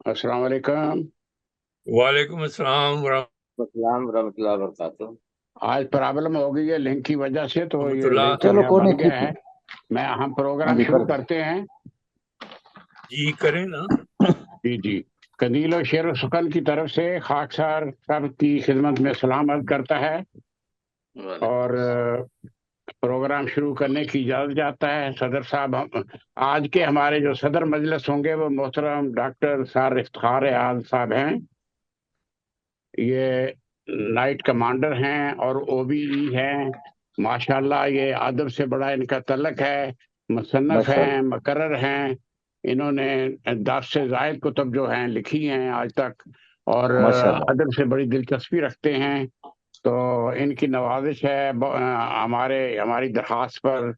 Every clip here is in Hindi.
अस्सलाम वालेकुम। वालेकुम अस्सलाम अस्सलाम वरहमतुल्लाहि वबरकातुहू। आज प्रॉब्लम हो गई है लिंक की वजह से, तो ये रहमतुल्लाह। लिंक चलो नया कोई बन नहीं, गया ठीक है। है। हम हाँ प्रोग्राम जी, शुरू कर दो। करते हैं। जी करें ना। जी जी। कंदील और शेर सुकन की तरफ से खाकसार साहब की खिदमत में सलाम अर्ज करता है और प्रोग्राम शुरू करने की इजाजत चाहता है। सदर साहब, हम आज के हमारे जो सदर मजलिस होंगे वो मोहतरम डॉक्टर सार इफ्तिखार आल साहब हैं। ये नाइट कमांडर हैं और ओबीई हैं। माशाल्लाह, ये अदब से बड़ा इनका तल्लक है। मुसन्नफ हैं, माशाल्लाह। मुकर्रर हैं। इन्होंने 10 से जायद कुतुब जो हैं लिखी हैं आज तक, और माशाल्लाह। अदब से बड़ी दिलचस्पी रखते हैं। तो इनकी नवाजिश है, हमारे हमारी दरख्वास्त पर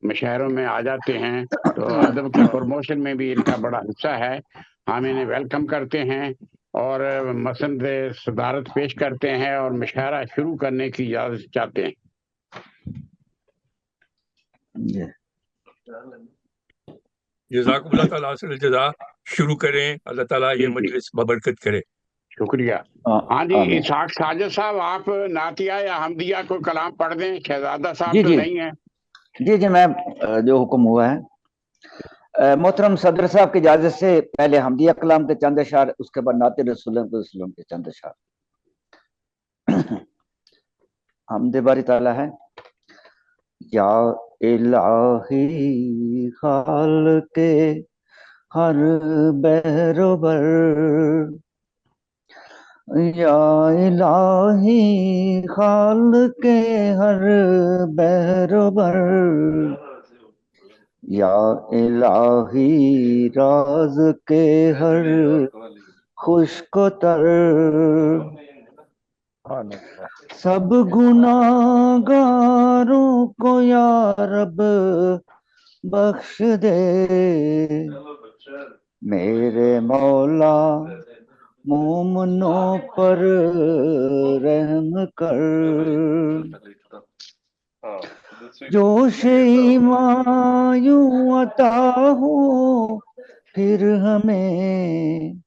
मुशायरों में आ जाते हैं। तो अदब की प्रमोशन में भी इनका बड़ा हिस्सा है। हम इन्हें वेलकम करते हैं और मसंद सदारत पेश करते हैं और मुशायरा शुरू करने की इजाज़त चाहते हैं। जी। जज़ाकुमुल्लाह ताला अहसनुल जज़ा। शुरू करें। अल्लाह ताला जी ये जी, मजलिस बबरकत करे। शुक्रिया। हाँ। हाँ जी, आमीन। इसहाक साजिद साहब, आप नातिया या हमदिया को कलाम पढ़ दें। शहजादा साहब जी तो जी। नहीं है। जी जी, मैं जो हुक्म हुआ है, मोहतरम सदर साहब की इजाजत से पहले हमदिया कलाम के चंद अशार, उसके बाद नाते रसूल के चंद अशार। हमदे बारी ताला है। या इलाही खाल के हर बहरोबर, या इलाही खाल के हर बहरोबर, या इलाही राज के हर खुशको तर, सब गुनाहगारों को या रब बख्श दे, मेरे मौला मोमनों पर रहम कर, जोश ईमान यूं अता हो फिर हमें,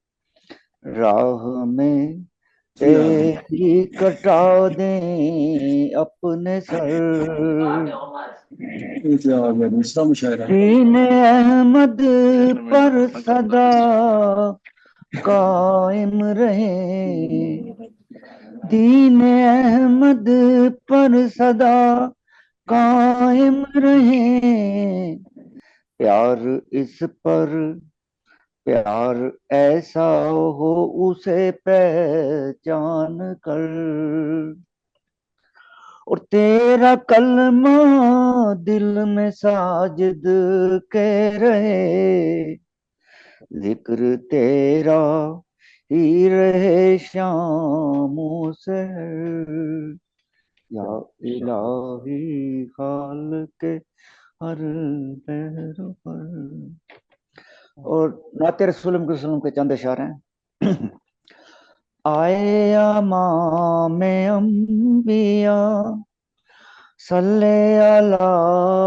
राह में तेरी कटा दें अपने सर, दीन अहमद पर सदा कायम रहे, दीन अहमद पर सदा कायम रहे, प्यार इस पर प्यार ऐसा हो उसे पहचान कर, और तेरा कलमा दिल में साजिद के रहे, जिक्र तेरा ही रहे शामों से, या इलाही खाल के हर पैर पर। और नाते रसूल के चंद इशार हैं। आए अमाम अंबिया सल्ले अला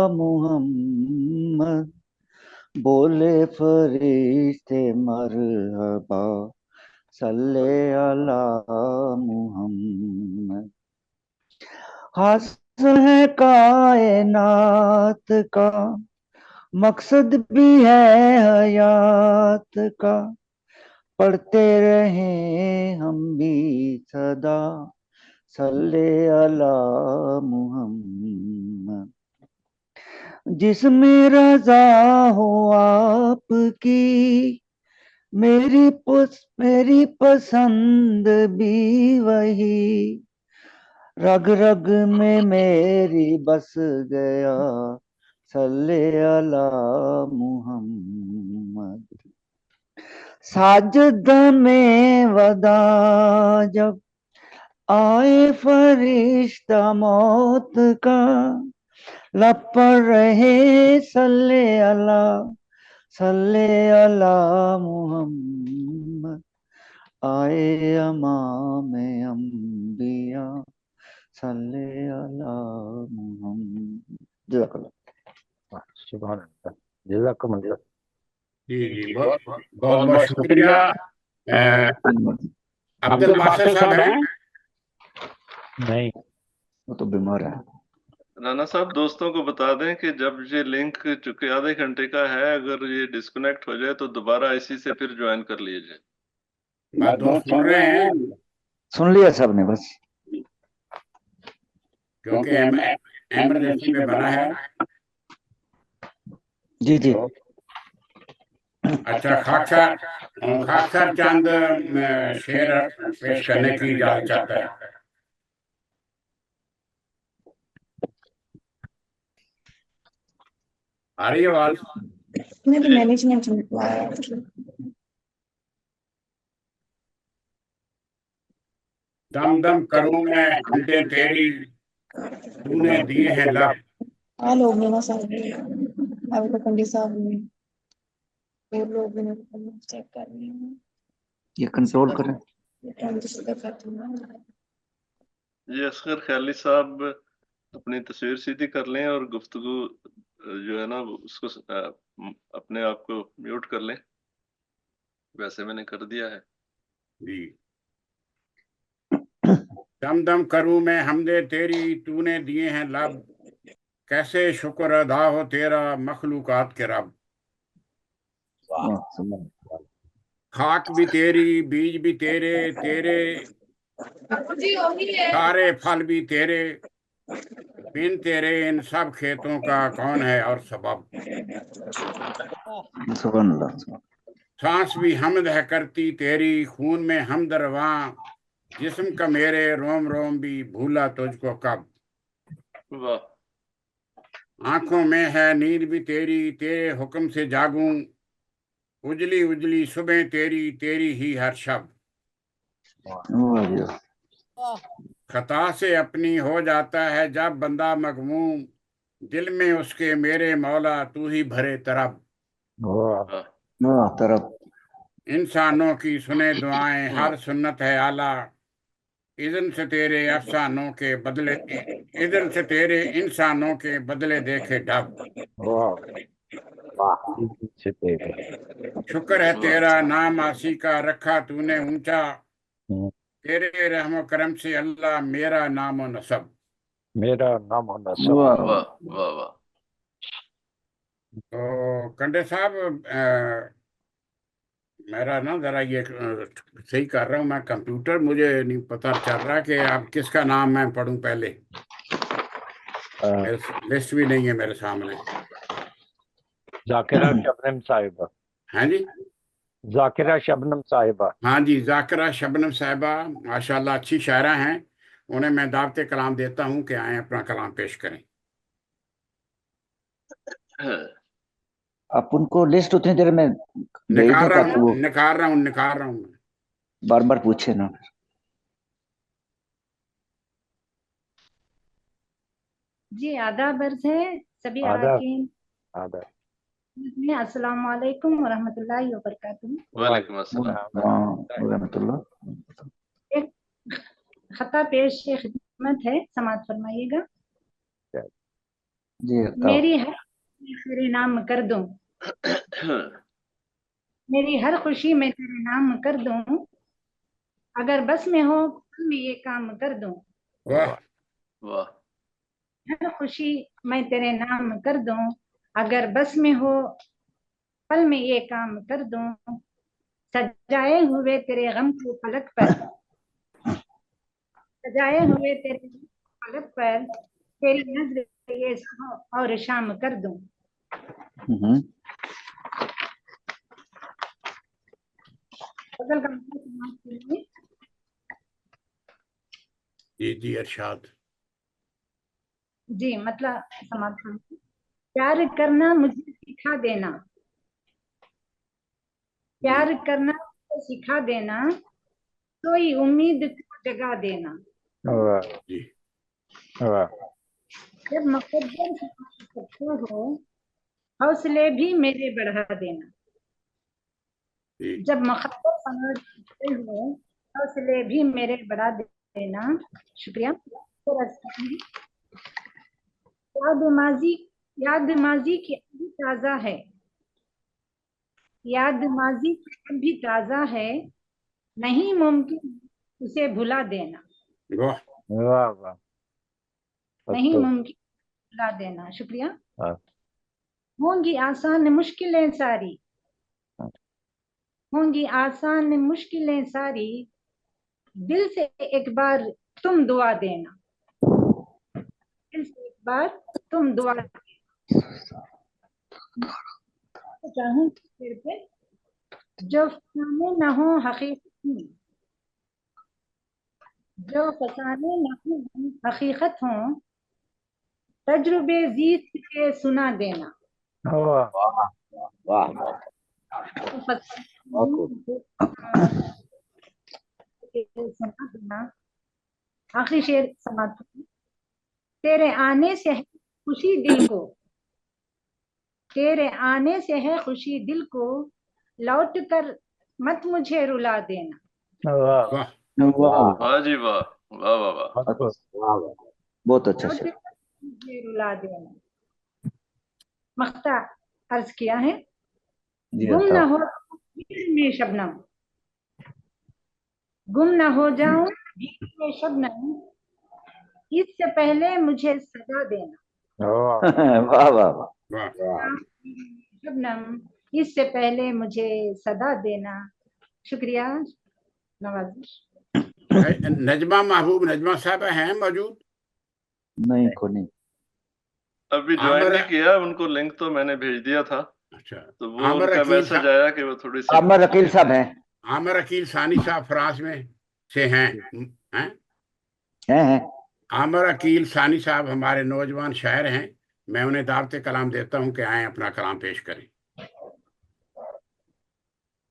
मुहम्मद, बोले फरिश्ते मरहबा सल्ले अला मुहम्मद, हासिल है कायनात का मकसद भी है हयात का, पढ़ते रहे हम भी सदा सल्ले अला मुहम्मद, जिसमें रजा हो आपकी मेरी पसंद भी वही, रग रग में मेरी बस गया सल्ले अला मुहम्मद, साजद में वदा जब आए फरिश्ता मौत का, लब पर रहे सल्ले अला मुहम्मद, आए अमाम अंबिया सल्ले अला मुहम्मद। जज़ाकल्लाह। सुभान अल्लाह, जज़ाकमुल्लाह। जी जी जी, जी, बहुत बहुत बहुत बहुत बहुत बहुत शुक्रिया। शुक्रिया। अब्दुल बासित साहब हैं? नहीं, वो तो बीमार है। राना साहब दोस्तों को बता दें कि जब ये लिंक चूंकि आधे घंटे का है, अगर ये डिस्कनेक्ट हो जाए तो दोबारा इसी से फिर ज्वाइन कर लीजिए। बात दोस्त सुन रहे हैं? सुन लिया सबने बस। क्योंकि इमरजेंसी में बना है। जी जी। अच्छा, खाकसर चंद शेर पेश करने की इजाजत चाहता है। आ रही है आवाज? मैनेजमेंट दम दम करूं मैं हमदे तेरी, तूने दिए हैं लब। हाँ लोग ने ना साहब अब तो पंडित साहब ने और लोग ने चेक कर रहे हैं। ये कंट्रोल करें। ये असगर ख्याली साहब अपनी तस्वीर सीधी कर लें और गुफ्तगू जो है ना उसको अपने आप को म्यूट कर लें। वैसे मैंने कर दिया है जी। दम दम करूं मैं हमदे तेरी, तूने दिए हैं लब। कैसे शुक्र अदा हो तेरा मखलूकात के रब। खाक भी तेरी, बीज भी तेरे, तेरे सारे फल भी तेरे। बिन तेरे इन सब खेतों का कौन है और सबब। सुभान अल्लाह। सांस भी हमद है करती तेरी, खून में हमद रवा। जिस्म का मेरे रोम रोम भी भूला तुझको कब। वाह। आंखों में है नींद भी तेरी, तेरे हुक्म से जागूं। उजली उजली सुबह तेरी, तेरी ही हर शब। खता से अपनी हो जाता है जब बंदा मगमूम। दिल में उसके मेरे मौला तू ही भरे तरब। तरफ इंसानों की सुने दुआएं हर सुन्नत है आला। इज़्न से तेरे अफसानों के बदले, इज़्न से तेरे इंसानों के बदले देखे ढब। शुक्र है तेरा नाम आसी का रखा तूने ऊंचा। तेरे रहमो करम से अल्लाह मेरा नाम और नसब। मेरा नाम होना सब। वाह वाह वाह। तो कंडे साहब, मेरा ना जरा ये सही कर रहा हूँ मैं कंप्यूटर, मुझे नहीं पता चल रहा कि आप किसका नाम मैं पढ़ूं पहले। लिस्ट भी नहीं है मेरे सामने। जाकिरा शबनम साहिबा। हाँ जी, जाकिरा शबनम साहिबा। हाँ जी, जाकिरा शबनम साहिबा माशाल्लाह अच्छी शायरा हैं। उन्हें मैं दावत कलाम देता हूँ कि आए अपना कलाम पेश करें। आप उनको लिस्ट उतनी देर में भेज निकाल दो रहा ताकि वो हूँ, निकाल रहा हूँ, निकाल रहा हूँ। बार बार पूछे ना। जी आदाब अर्ज़ है सभी आदाब। अराकीन। आदाब। अस्सलाम वालेकुम व रहमतुल्लाहि व बरकातुहू। वालेकुम अस्सलाम। एक खता पेश खिदमत है, समाअत फरमाइएगा। जी मेरी हर तेरे नाम कर दूं, मेरी हर खुशी मैं तेरे नाम कर दूं। अगर बस में हो मैं ये काम कर दूं। वाह वाह। हर खुशी मैं तेरे नाम कर दूं, अगर बस में हो पल में ये काम कर दूं। सजाए हुए तेरे गम को पलक पर, सजाए हुए तेरे पलक पर तेरी नजर ये सुबह और शाम कर दूं। गजल का मतलब समाप्त कीजिए। जी जी अरशाद। जी मतलब समाप्त कीजिए। प्यार करना मुझे सिखा देना, प्यार करना मुझे सिखा देना, कोई उम्मीद को जगा देना। जी जब मुकद्दर सकते हो हौसले भी मेरे बढ़ा देना। जी जब मुकद्दर समझते हो हौसले भी मेरे बढ़ा देना। शुक्रिया। याद माजी की अभी ताजा है, याद माजी की अभी ताजा है। नहीं मुमकिन उसे भुला देना, वाह वाह वाह। नहीं अच्छा। मुमकिन भुला देना। शुक्रिया। हाँ। होंगी आसान मुश्किलें सारी, होंगी आसान मुश्किलें सारी, दिल से एक बार तुम दुआ देना, दिल से एक बार तुम दुआ चाहूं फिर पे, जो फसाने न हो हकीकत में, जो फसाने न हो हकीकत हो, तजुर्बे जीत के सुना देना, वाह वाह जो फसाने के सुना देना। आखिरी शेर समाप्त। तेरे आने से है खुशी दिल को, तेरे आने से है खुशी दिल को, लौट कर मत मुझे रुला देना, वाह वाह वाह वाह जी वाह, वाह वाह वाह। बहुत अच्छा लौट शेर। कर मुझे रुला देना। मख्ता अर्ज किया है, जी गुम न अल्ताफ। हो गीत में शबनम, गुम न हो जाऊं गीत में शबनम, इससे पहले मुझे सजा देना, वाह वाह वाह वाह। वाह शबनम इससे पहले मुझे सदा देना। शुक्रिया, नवाजिश। नजमा महबूब नजमा साहब हैं मौजूद? नहीं को नहीं। अभी ज्वाइन आमर नहीं किया, उनको लिंक तो मैंने भेज दिया था, अच्छा तो वो आमर उनका अकील मैसेज आया कि वो थोड़ी सी आमर अकील साहब हैं? आमर अकील सानी साहब फ्रांस में से हैं हैं हैं? आमर अकील सानी साहब हमारे नौजवान शायर हैं। मैं उन्हें दावत कलाम देता हूं कि आए अपना कलाम पेश करें।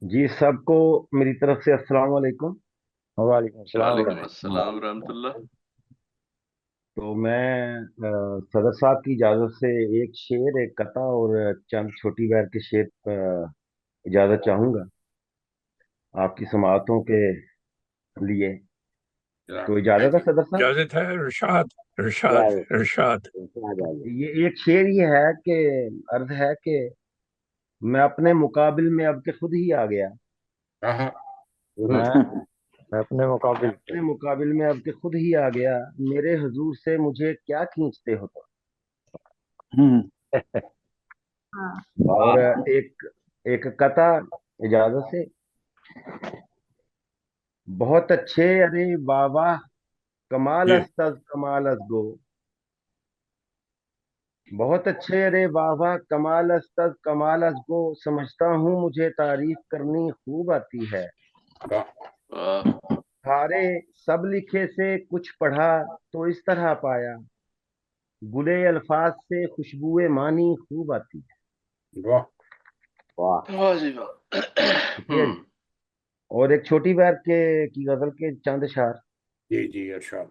जी सबको मेरी तरफ से अस्सलाम वालेकुम। वालेकुम सलाम वालेकुम अस्सलाम रहमतुल्लाह। तो मैं सदर साहब की इजाज़त से एक शेर, एक कथा और चंद छोटी बैर के शेर इजाज़त चाहूँगा आपकी समाअतों के लिए। तो इजाज़त है सदर साहब? इजाजत है। इरशाद इरशाद इरशाद। ये एक शेर ये है कि अर्ज है कि मैं अपने मुकाबिल में अब के खुद ही आ गया, हाँ, मैं अपने मुकाबिल अपने मुकाबिल में अब के खुद ही आ गया, मेरे हुजूर से मुझे क्या खींचते हो तुम। हाँ, और एक कथा इजाजत से। बहुत अच्छे अरे वाह वाह कमाल जी अस्तज कमाल अज गो, बहुत अच्छे अरे वाह वाह कमाल अस्तज कमाल अज गो, समझता हूँ मुझे तारीफ करनी खूब आती है, वाह वाह सारे सब लिखे से कुछ पढ़ा तो इस तरह पाया, गुले अल्फाज से खुशबुए मानी खूब आती है। वाह वाह जी वाह। शुक्रिया जी। और एक छोटी बैर के की गजल के चंद अशार। जी जी इरशाद।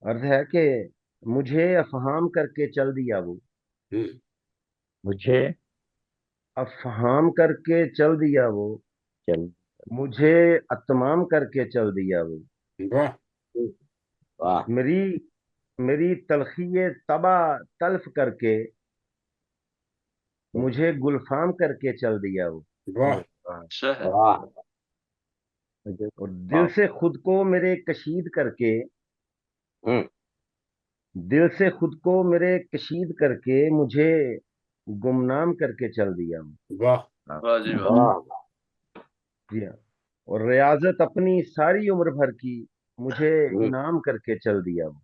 अर्ज है कि मुझे अफहाम करके चल दिया वो, हम्म, मुझे अफहाम करके चल दिया वो, चल मुझे अतमाम करके चल दिया वो, वाह मेरी मेरी तलखी तबा तल्फ करके मुझे गुलफाम करके चल दिया वो, वाह अच्छा है। मुझे और दिल से खुद को मेरे कशीद करके, दिल से खुद को मेरे कशीद करके मुझे गुमनाम करके चल दिया वो। वाह वाह जी वाह। जी हाँ। और रियाजत अपनी सारी उम्र भर की मुझे इनाम करके चल दिया वो।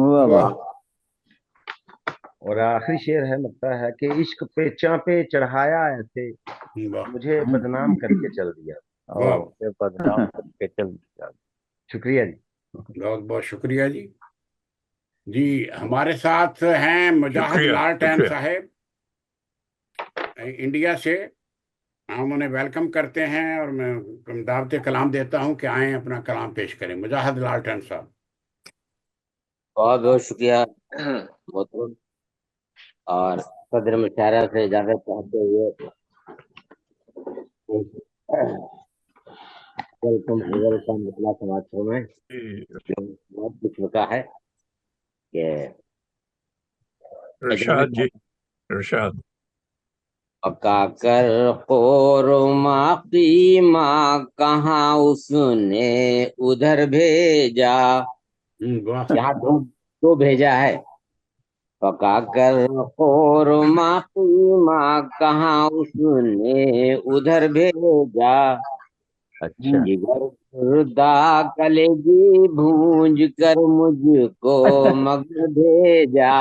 वाह वाह। और आखिरी शेर है, लगता है कि इश्क पे चांपे चढ़ाया ऐसे वाह मुझे बदनाम करके चल दिया। वाह मुझे बदनाम करके चल दिया। शुक्रिया जी। बहुत बहुत शुक्रिया जी। जी हमारे साथ हैं मुजाहिद शुक्रिया लालटेन शुक्रिया। साहब इंडिया से। हम उन्हें वेलकम करते हैं और मैं दावत कलाम देता हूं कि आए अपना कलाम पेश करें। मुजाहिद लालटेन साहब। बहुत बहुत शुक्रिया मोहतरम। और सदर मुशायरा से इजाजत चाहते हुए वेलकम अव्वल का मतलब समाचार में जो बहुत कुछ होता है कि इरशाद जी इरशाद। पका कर खोरमा कीमा कहाँ उसने उधर भेजा। वाह यहाँ दो भेजा है। पका कर खोरमा कीमा कहाँ उसने उधर भेजा। अच्छा जिगर खुर्दा कलेजी भूंज कर मुझको मगर भेजा।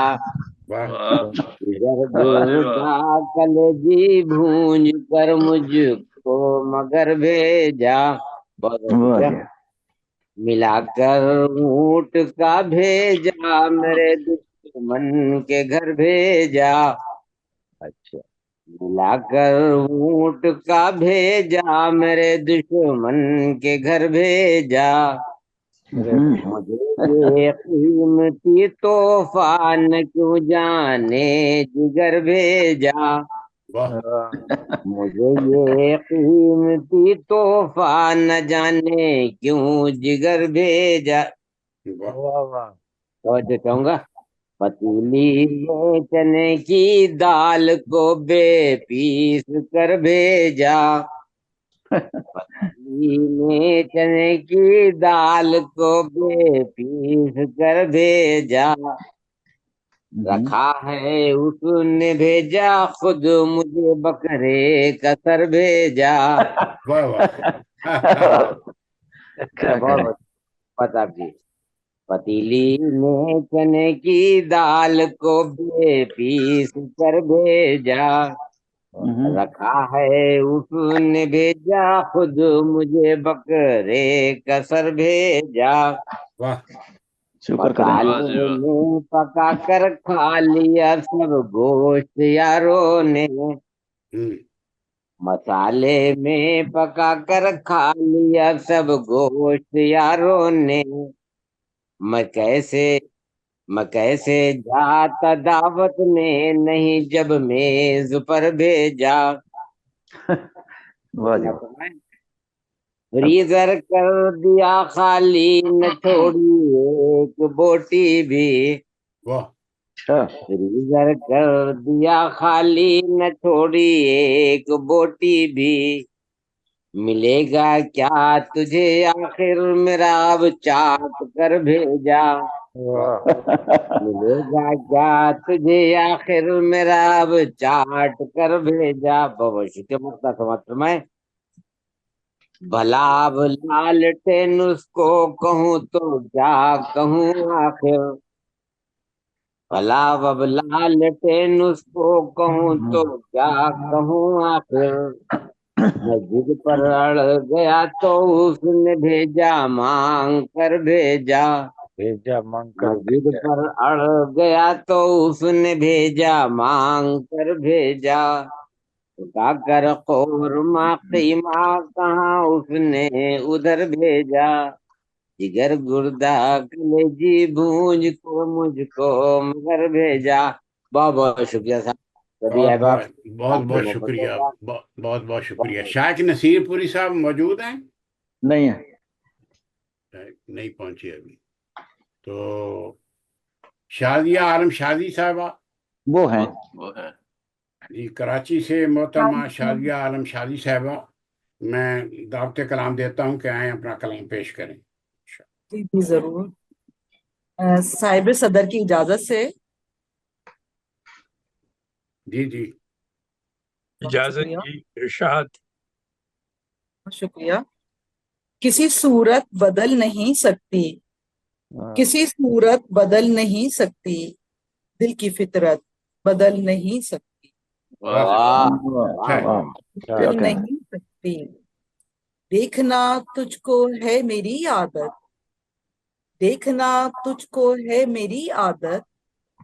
वाह वाह जिगर वाह जी वाह। खुर्दा कलेजी भूंज कर मुझको मगर भेजा। बहुत बहुत वाह शुक्रिया। जी। मिलाकर ऊंट का भेजा मेरे दुश्मन के घर भेजा। अच्छा मिलाकर ऊंट का भेजा मेरे दुश्मन के घर भेजा। मुझे ये कीमती तोहफा न क्यों जाने जिगर भेजा। वाह मुझे ये कीमती तोहफा न जाने क्यों जिगर भेजा। वाह वाह वाह तो जो कहूंगा, पतीली में चने की दाल को बेपीस कर भेजा। पतीली में चने की दाल को बेपीस कर भेजा। रखा है उसने भेजा खुद मुझे बकरे का सर भेजा। वाह वाह क्या करें। पता की पतीली में चने की दाल को बेपीस कर भेजा। रखा है उसने भेजा खुद मुझे बकरे का सर भेजा। वाह शुक्र करें। वाह जी मसाले वाह। में पका कर खा लिया सब गोश्त यारों ने। मसाले में पका कर खा लिया सब गोश्त यारों ने। मैं कैसे जाता दावत में नहीं जब मेज पर भेजा। वाह जी वाह। फ्रीजर कर दिया खाली न छोड़ी एक बोटी भी। वाह अच्छा फ्रीजर कर दिया खाली न छोड़ी एक बोटी भी। मिलेगा क्या तुझे आखिर मेरा अब चाट कर भेजा। वाह मिलेगा क्या तुझे आखिर मेरा अब चाट कर भेजा। बहुत शुक्रिया मुक्ता समाप्त मैं। भला अब लालटेन उसको कहूँ तो क्या कहूँ आखिर। भला अब लालटेन उसको कहूँ तो क्या कहूँ आखिर। मस्जिद पर अड़ गया तो उसने भेजा मांग कर भेजा। भेजा मांग कर मस्जिद भेजा। पर अड़ गया तो उसने भेजा मांग कर भेजा। कर खोरमा कीमा कहाँ उसने उधर भेजा। जिगर गुर्दा कलेजी भूंज को मुझको मगर भेजा। बहुत बहुत शुक्रिया साहब। कभी बहुत अहबाब बहुत बहुत आपसे बहुत मोहब्बत शुक्रिया होगा। बहुत बहुत शुक्रिया। बहुत शायक नसीरपुरी साहब मौजूद हैं? नहीं है। नहीं पहुंचे अभी। तो शादिया आलम शादी साहबा वो है। वो है। जी, कराची से मोहतरमा शादिया आलम शादी साहबा, मैं दावत कलाम देता हूं कि आए अपना कलाम पेश करें। जी जी जरूर। साहिब सदर की इजाजत से जी जी बहुत इजाजत शुक्रिया। की इरशाद। बहुत शुक्रिया। किसी सूरत बदल नहीं सकती, किसी सूरत बदल नहीं सकती, दिल की फितरत बदल नहीं सकती। वाह जी वाह वाह। वाह वाह। क्या बदल कहें। नहीं सकती। देखना तुझको है मेरी आदत, देखना तुझको है मेरी आदत,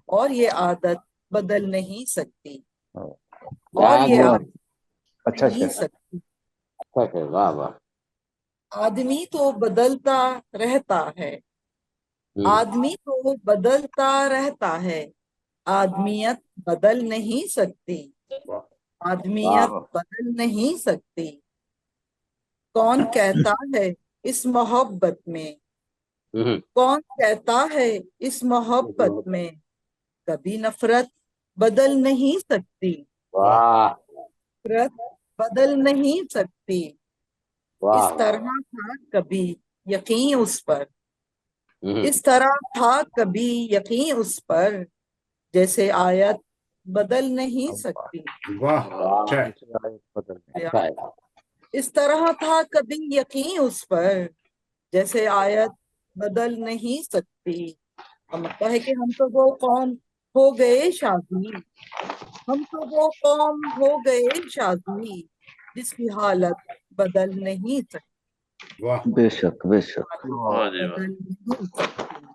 और ये आदत बदल नहीं सकती, और क्या ये गुण। आदत अच्छा नहीं शेर। सकती। अच्छा से वाह वाह। आदमी तो बदलता रहता है, आदमी तो बदलता रहता है, आदमियत बदल नहीं सकती, वाह आदमियत वाह बदल नहीं सकती। कौन कहता है इस मोहब्बत में, कौन कहता है इस मोहब्बत में, कभी नफरत बदल नहीं सकती, वाह वाह फितरत बदल नहीं सकती। वाह इस तरह था कभी यकीन उस पर, हम्म, इस तरह था कभी यकीन उस पर, जैसे आयत बदल नहीं सकती। वाह वाह अच्छा है। दूसरा एक बदल अच्छा है। इस तरह था कभी यकीन उस पर, जैसे आयत बदल नहीं सकती। और लगता है कि हम तो वो कौम हो गए शादी, हम तो वो कौम हो गए शादी, जिसकी हालत बदल नहीं सकती। वाह बेशक बेशक। वाह जी वाह। बदल नहीं सकती,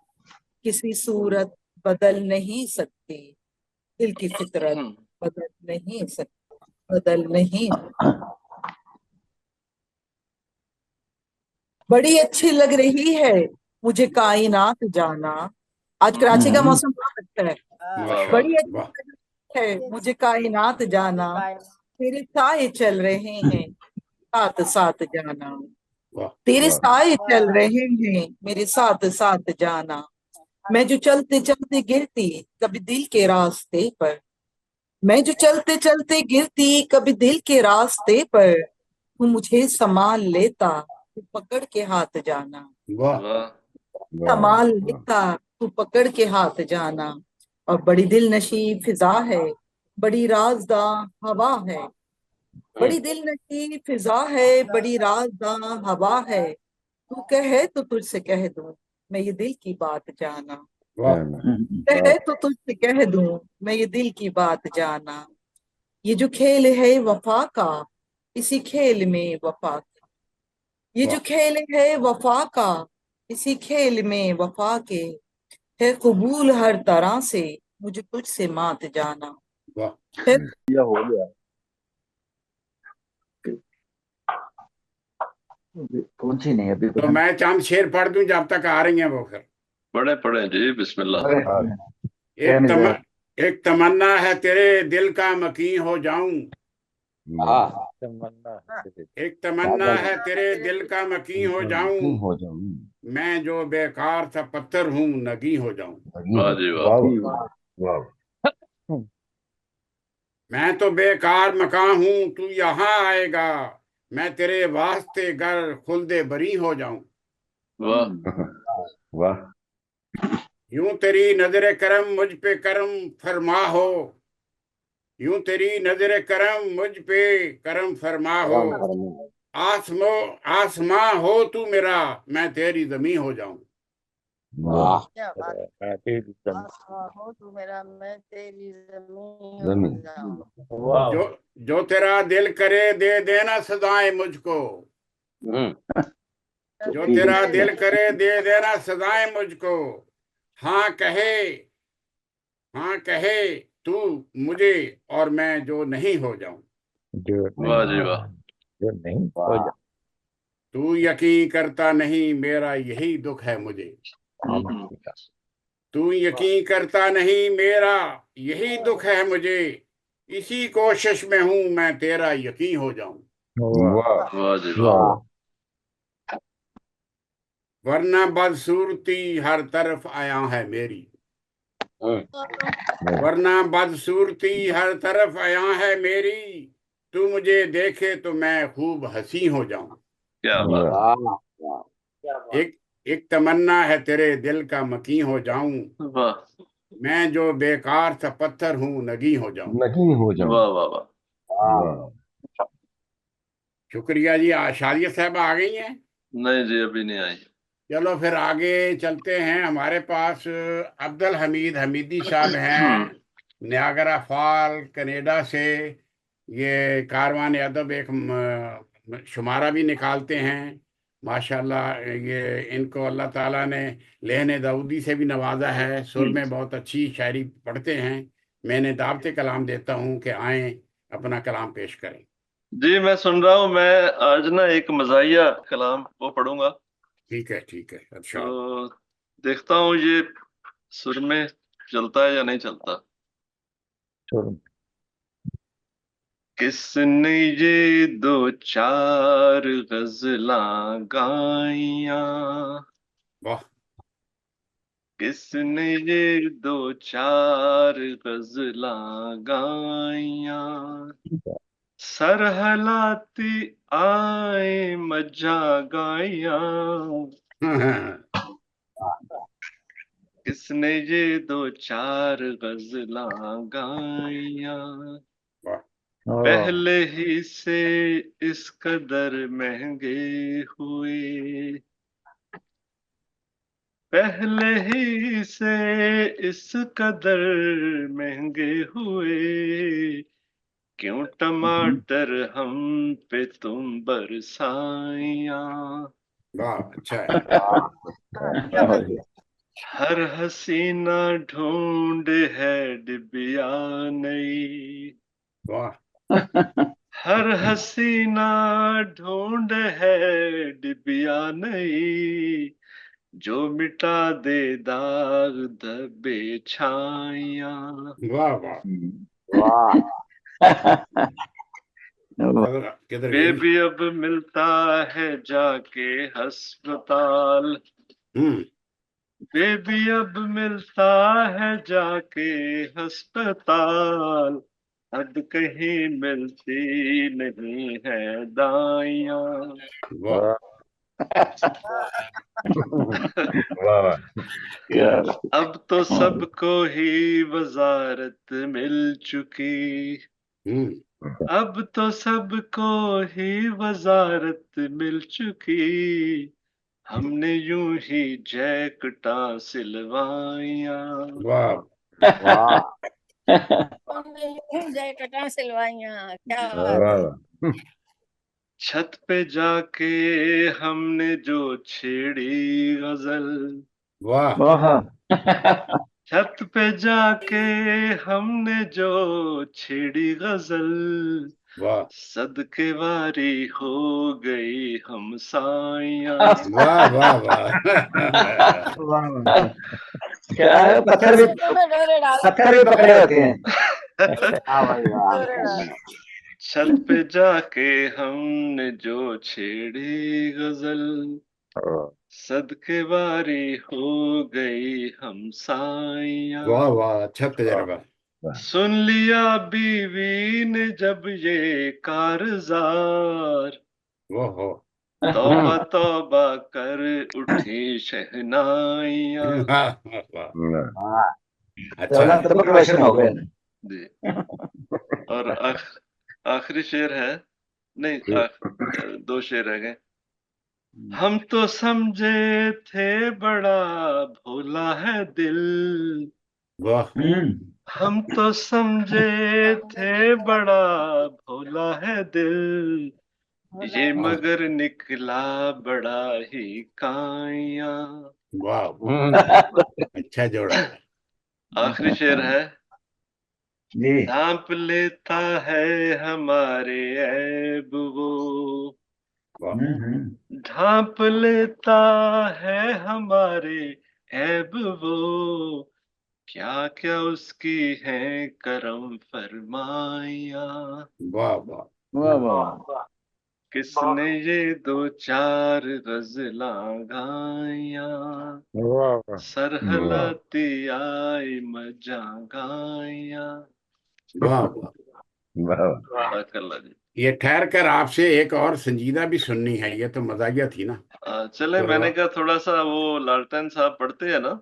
किसी सूरत बदल नहीं सकती, दिल की फितरत हम्म, बदल नहीं सकती, बदल नहीं। बड़ी अच्छी लग रही है मुझे कायनात जाना। आज कराची का मौसम बहुत अच्छा है। वाह माशा बड़ी वाह। अच्छी लग रही है मुझे कायनात जाना, तेरे साए चल रहे हैं साथ साथ जाना, वाह तेरे वाह साए चल रहे हैं मेरे साथ साथ जाना। मैं जो चलते चलते गिरती कभी दिल के रास्ते पर, मैं जो चलते चलते गिरती कभी दिल के रास्ते पर, तू मुझे संभाल लेता तू पकड़ के हाथ जाना, वाह वाह। संभाल लेता तू पकड़ के हाथ जाना। और बड़ी दिल नशी फिजा है, बड़ी राजदां हवा है, बड़ी दिल नशी फिजा है, बड़ी राजदां हवा है, तू कहे तो तुझसे कह दूं मैं ये दिल की बात जाना, वाह कहे तो तुझसे कह दूं मैं ये दिल की बात जाना। ये जो खेल है वफा का, इसी खेल में वफा, ये जो वाह खेल है वफा का, इसी खेल में वफा के, है कबूल हर तरह से मुझे तुझसे मात जाना। वाह। है यह हो गया। पहुंची नहीं अभी तो मैं चंद शेर पढ़ दूं जब तक आ रही हैं वो फिर। पढ़े पढ़े जी बिस्मिल्लाह। अरे कह एक नहीं तम रहा। एक तमन्ना है तेरे दिल का मकीन हो जाऊं, वाह तमन्ना है तेरे एक तमन्ना पागल है तेरे दिल का मकीन हो जाऊं, क्यों हो जाऊं? मैं जो बेकार सा पत्थर हूँ नगी हो जाऊं। वाह जी वाह। वाह वाह। मैं तो बेकार मकान हूँ तू यहाँ आएगा, मैं तेरे वास्ते घर खुल्दे बरी हो जाऊं। वाह वाह यूं तेरी नजर करम मुझ पे करम फरमा हो, यूं तेरी नजर करम मुझ पे करम फरमा हो, करम फरमा। आसमो आसमां हो तू मेरा मैं तेरी जमी हो जाऊं। वाह मैं तेरी हो तू मेरा मैं तेरी जमीन हो जमीन। जाऊं। वाह जो जो तेरा दिल करे दे देना सदाएं मुझको, हम्म, जो तेरा दिल करे दे देना सदाएं मुझको, हाँ कहे हाँ कहे तू मुझे और मैं जो नहीं हो जाऊं। जो वाह नहीं जी वाह। जो नहीं हो वाह जा। तू यकीन करता नहीं मेरा यही दुख है मुझे, हम्म, तू यकीन करता नहीं मेरा यही दुख है मुझे, इसी कोशिश में हूं मैं तेरा यकीन हो जाऊं। वाह वाह जी वाह। वाह वरना बदसूरती हर तरफ आया है मेरी, हम्म, वरना बदसूरती हर तरफ आया है मेरी, तू मुझे देखे तो मैं खूब हंसी हो जाऊं। क्या बात। वाह वाह एक एक तमन्ना है तेरे दिल का मकीन हो जाऊं, वाह मैं जो बेकार सा पत्थर हूं नगी हो जाऊं। नहीं हो जाऊं। वाह वाह वाह। वाह शुक्रिया जी। शालिया साहब आ गई हैं। नहीं जी अभी नहीं आई। चलो फिर आगे चलते हैं। हमारे पास अब्दुल हमीद हमीदी साहब हैं, नियागरा फॉल कनाडा से। ये कारवान अदब एक शुमारा भी निकालते हैं माशाल्लाह। ये इनको अल्लाह ताला ने लहन दाऊदी से भी नवाजा है, सुर में बहुत अच्छी शायरी पढ़ते हैं। मैंने दावत कलाम देता हूँ कि आए अपना कलाम पेश करें। जी मैं सुन रहा हूँ। मैं आज ना एक मजाहिया कलाम वो पढ़ूंगा, ठीक है अरशाद। तो देखता हूँ ये सुर में चलता है या नहीं चलता। छोड़। किसने ये दो चार गजलां गाइया, वाह किसने ये दो चार गजलां गाइया, सरहलाती आए मज्जा गाया, किसने ये दो चार गजलां गाया, पहले ही से इस कदर महंगे हुए, पहले ही से इस कदर महंगे हुए, क्यों टमाटर हम पे तुम बरसाइया। वाह, अच्छा है। हर हसीना ढूंढ है डिबिया नई, वाह, हर हसीना ढूंढ है डिबिया नई, जो मिटा दे दाग धब्बे छाइया। वाह, वाह, किधर गई? बेबी अब मिलता है जाके अस्पताल, बेबी अब मिलता है जाके अस्पताल, अब कहीं मिलती नहीं है दाइयां। वाह, अब तो सबको ही वजारत मिल चुकी, अब तो सबको ही वजारत मिल चुकी, हमने यूं ही जैकटा सिलवाइया। वाह, जैकटा सिलवाइयां, क्या बात है। छत पे जाके हमने जो छेड़ी गजल, वाह, छत पे जाके हमने जो छेड़ी गजल, वाह, सदके वारी हो गई हम साइया। वाह, वाह, वाह, क्या है, पत्थर भी पकड़े होते हैं। छत पे जाके हमने जो छेड़ी गजल, सदके वारी हो गई हम साइया। वाह, वाह, अच्छा तजर्बा। सुन लिया बीवी ने जब ये कारजार, ओहो, तौबा तौबा कर उठी शहनाइया। अच्छा है। हो गए। जी, और आखिरी शेर है, नहीं दो शेर रह गए। हम तो समझे थे बड़ा भोला है दिल, वाह, हम तो समझे थे बड़ा भोला है दिल, ये मगर निकला बड़ा ही काया। वाह, अच्छा जोड़ा। आखिरी शेर है। जी, ढांप लेता है हमारे ऐब वो, ढांप लेता है हमारे ऐब वो, क्या क्या उसकी है करम फरमाइया। वाह, वाह, वाह, किसने ये दो चार गजलां गाया, सरहलाती आई मजा गाया। वाह, वाह। बाराकल्लाह जी। ये ठहर कर आपसे एक और संजीदा भी सुननी है, ये तो मजाकिया थी ना। चले, तो मैंने कहा थोड़ा सा वो लालटेन साहब पढ़ते हैं ना,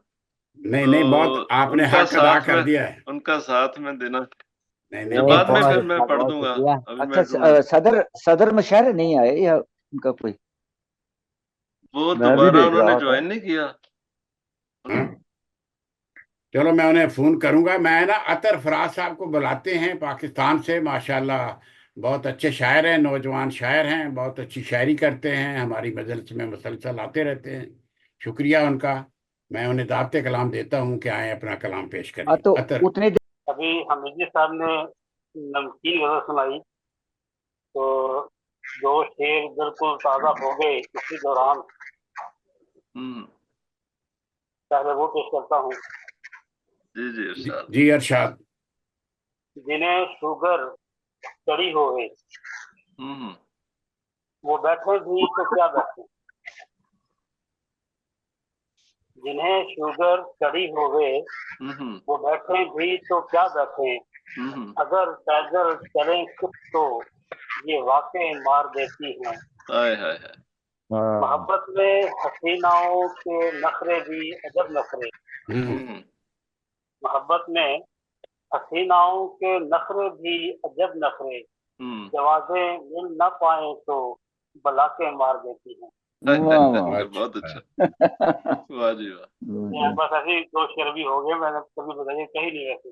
नहीं, तो नहीं, बहुत आपने उनका हक अदा साथ कर में, दिया है। उनका साथ में देना। नहीं, जब नहीं, बाद में बहुत फिर अच्छा। मैं पढ़ दूंगा, अभी मैं अच्छा, सदर मुशर्रफ नहीं आए या उनका कोई? वो मैं भी दोबारा देख रहा उन्होंने था। ज्वाइन नहीं किया। हाँ? चलो, मैं उन्हें फोन करूंगा। मैं ना अतर फराज साहब को बुलाते हैं पाकिस्तान से, माशाल्लाह बहुत अच्छे शायर हैं, नौजवान शायर हैं, बहुत अच्छी शायरी करते हैं, हमारी मजलिस में मुसलसल आते रहते हैं। शुक्रिया उनका। मैं उन्हें दावत कलाम देता हूं कि आए अपना कलाम पेश करें। तो अतर। उतने अभी हमीदी साहब ने नमकीन गजल सुनाई, तो जो शेर बिल्कुल ताजा हो गए इसी दौरान पहले वो पेश करता हूँ। जी जी इरशाद। जी अरशाद। जिन्हें शुगर चढ़ी होवे, वो बैठे भी तो क्या बैठे, जिन्हें शुगर चढ़ी होवे, वो बैठे भी तो क्या बैठे, अगर पैदल चलें कुछ तो ये वाकई मार देती हैं। हाय हाय हाय। मोहब्बत में हसीनाओं के नखरे भी अजब नखरे। मोहब्बत में हसीनाओं के नखरे भी अजब नखरे। जवाबे मिल न पाए तो बला के मार देती हैं। बहुत अच्छा। वाह जी वाह। बस ऐसे दो शेर भी हो गए, मैंने कभी बताइए कहीं नहीं ऐसे।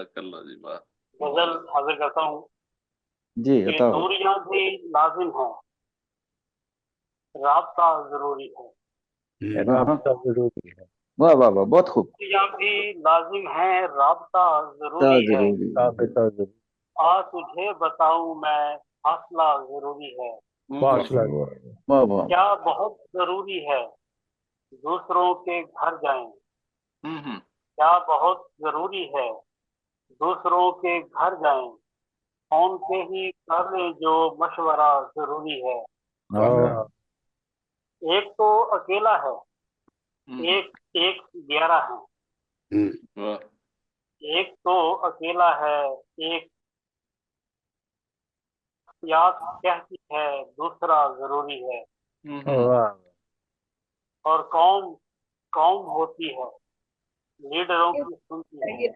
कल्ला जी वाह। गजल हाजिर करता हूँ जी कि बताओ। दूरियां भी लाजिम है, राबता जरूरी है। राबता जरूरी है। वाह वाह वाह, बहुत खूब। दूरियां भी लाजिम है, राबता जरूरी है। जरूरी। राबता जरूरी। आ तुझे बताऊं मैं, फासला जरूरी है। फासला। वाह वाह। क्या बहुत जरूरी है दूसरों के घर जाएं। क्या बहुत जरूरी है दूसरों के घर जाएं, फोन पे ही कर ले जो मशवरा जरूरी है। एक तो अकेला है, एक एक 11 है। एक तो अकेला है, एक याद कहती है दूसरा जरूरी है। और कौम कौम होती है लीडरों की सुनती है।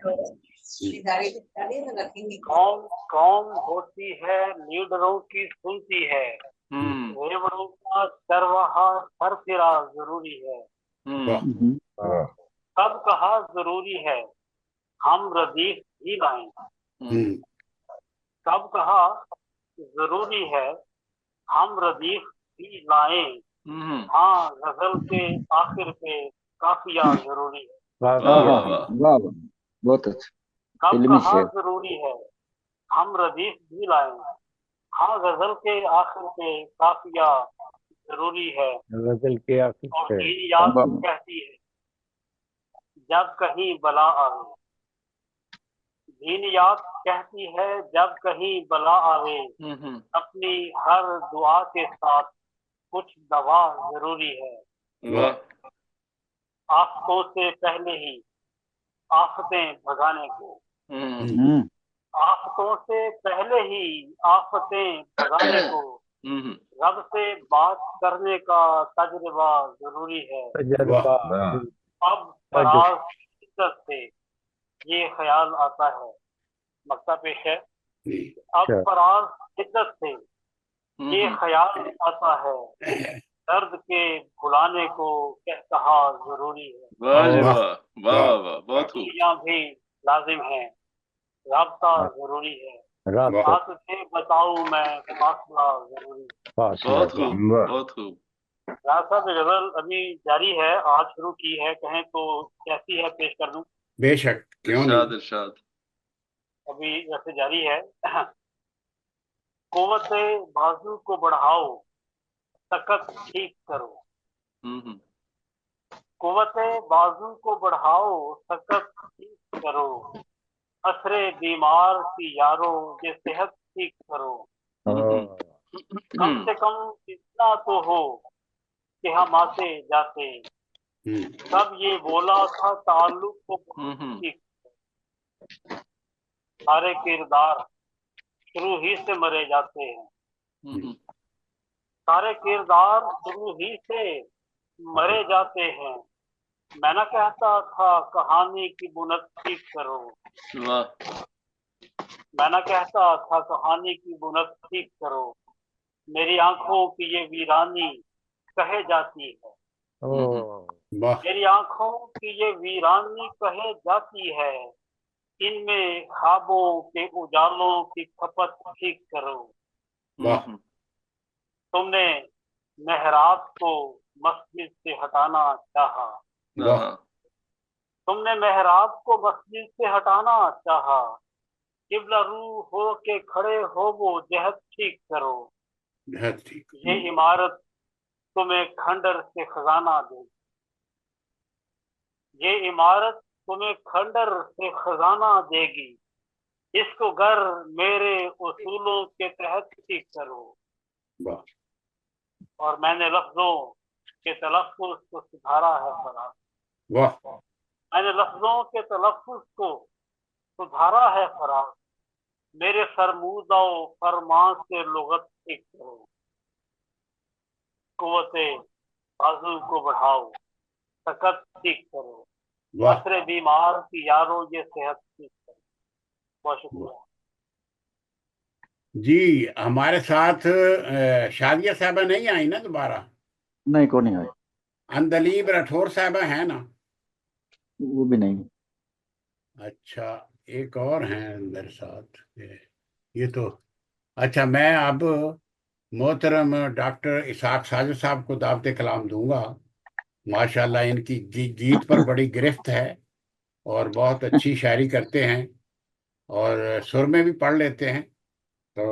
कौम कौम होती है लीडरों की सुनती है। रेवड़ों का चरवाहा सर फिरा जरूरी है। कब कहा जरूरी है हम रदीफ भी लाएं। कब कहा जरूरी है हम रदीफ भी लाएं। हाँ गजल के आखिर पे काफिया जरूरी है। वाह बहुत अच्छा। कब फिल्मी कहा शेर। जरूरी है हम रदीफ भी लाएं। हाँ गजल के आखिर पे काफिया जरूरी है। गजल के आखिर और पे दीन याद कहती है जब कहीं बला आवे। दीन याद कहती है जब कहीं बला आवे। अपनी हर दुआ के साथ कुछ दवा जरूरी है। आफतों से पहले ही आफतें भगाने को। आफतों से पहले ही आफतें भगाने को रब से बात करने का तजुर्बा जरूरी है। तजर्बा। अब फराज शिद्दत से ये ख्याल आता है, मक्ता पेश है। अब फराज शिद्दत से ये ख्याल आता है, दर्द के भुलाने को क्या कहा जरूरी है। वाह जी वाह वाह वाह वाह बहुत खूब। दूरियां भी लाजिम है, राबता जरूरी है। राबता। आ तुझे बताऊं मैं, फासला जरूरी है। बहुत खूब बहुत खूब। राज साहब गजल अभी जारी है, आज शुरू की है, कहें तो कैसी है पेश कर दूं? बेशक, क्यों नहीं। इरशाद इरशाद। अभी वैसे जारी है। कुव्वत बाजू को बढ़ाओ, सकत ठीक करो। कुव्वत बाजू को बढ़ाओ, सकत ठीक करो। असरे बीमार की यारो, ये सेहत ठीक करो। कम से कम इतना तो हो कि हम आते जाते। तब ये बोला था ताल्लुक को ठीक। सारे किरदार शुरू ही से मरे जाते हैं। सारे किरदार शुरू ही से मरे जाते हैं। मैं ना कहता था कहानी की बुनत ठीक करो। मैं ना कहता था कहानी की बुनत ठीक करो। मेरी आंखों की ये वीरानी कहे जाती है। मेरी आंखों की ये वीरानी कहे जाती है। इनमें ख्वाबों के उजालों की खपत ठीक करो। तुमने मेहराब को मस्जिद से हटाना चाहा। तुमने मेहराब को मस्जिद से हटाना चाहा। किबला रू हो के खड़े हो वो जहद ठीक करो। ये इमारत तुम्हें खंडर से खजाना देगी। ये इमारत तुम्हें खंडर से खजाना देगी। इसको घर मेरे उसूलों के तहत ठीक करो। और मैंने लफ्जों के तलफ्फुज़ को सुधारा है फराज। मैंने लफ्जों के तलफ्फुज़ को सुधारा है फराज। मेरे फरमूदा फरमान से लुगत सीख करो, कुव्वते बाजू को बढ़ाओ, सकत सीख करो, वाह असरे बीमार की यारो ये सेहत सीख करो। बहुत शुक्रिया। जी। हमारे साथ शादिया साहबा नहीं आई ना दोबारा? नहीं, को नहीं आए, अंदलीब राठौर साहबा है ना? वो भी नहीं। अच्छा, एक और हैं मेरे साथ, ये तो अच्छा। मैं अब मोहतरम डॉक्टर इसाक साजिद साहब को दावत कलाम दूंगा। माशाल्लाह इनकी गीत पर बड़ी गिरफ्त है और बहुत अच्छी शायरी करते हैं और सुर में भी पढ़ लेते हैं। तो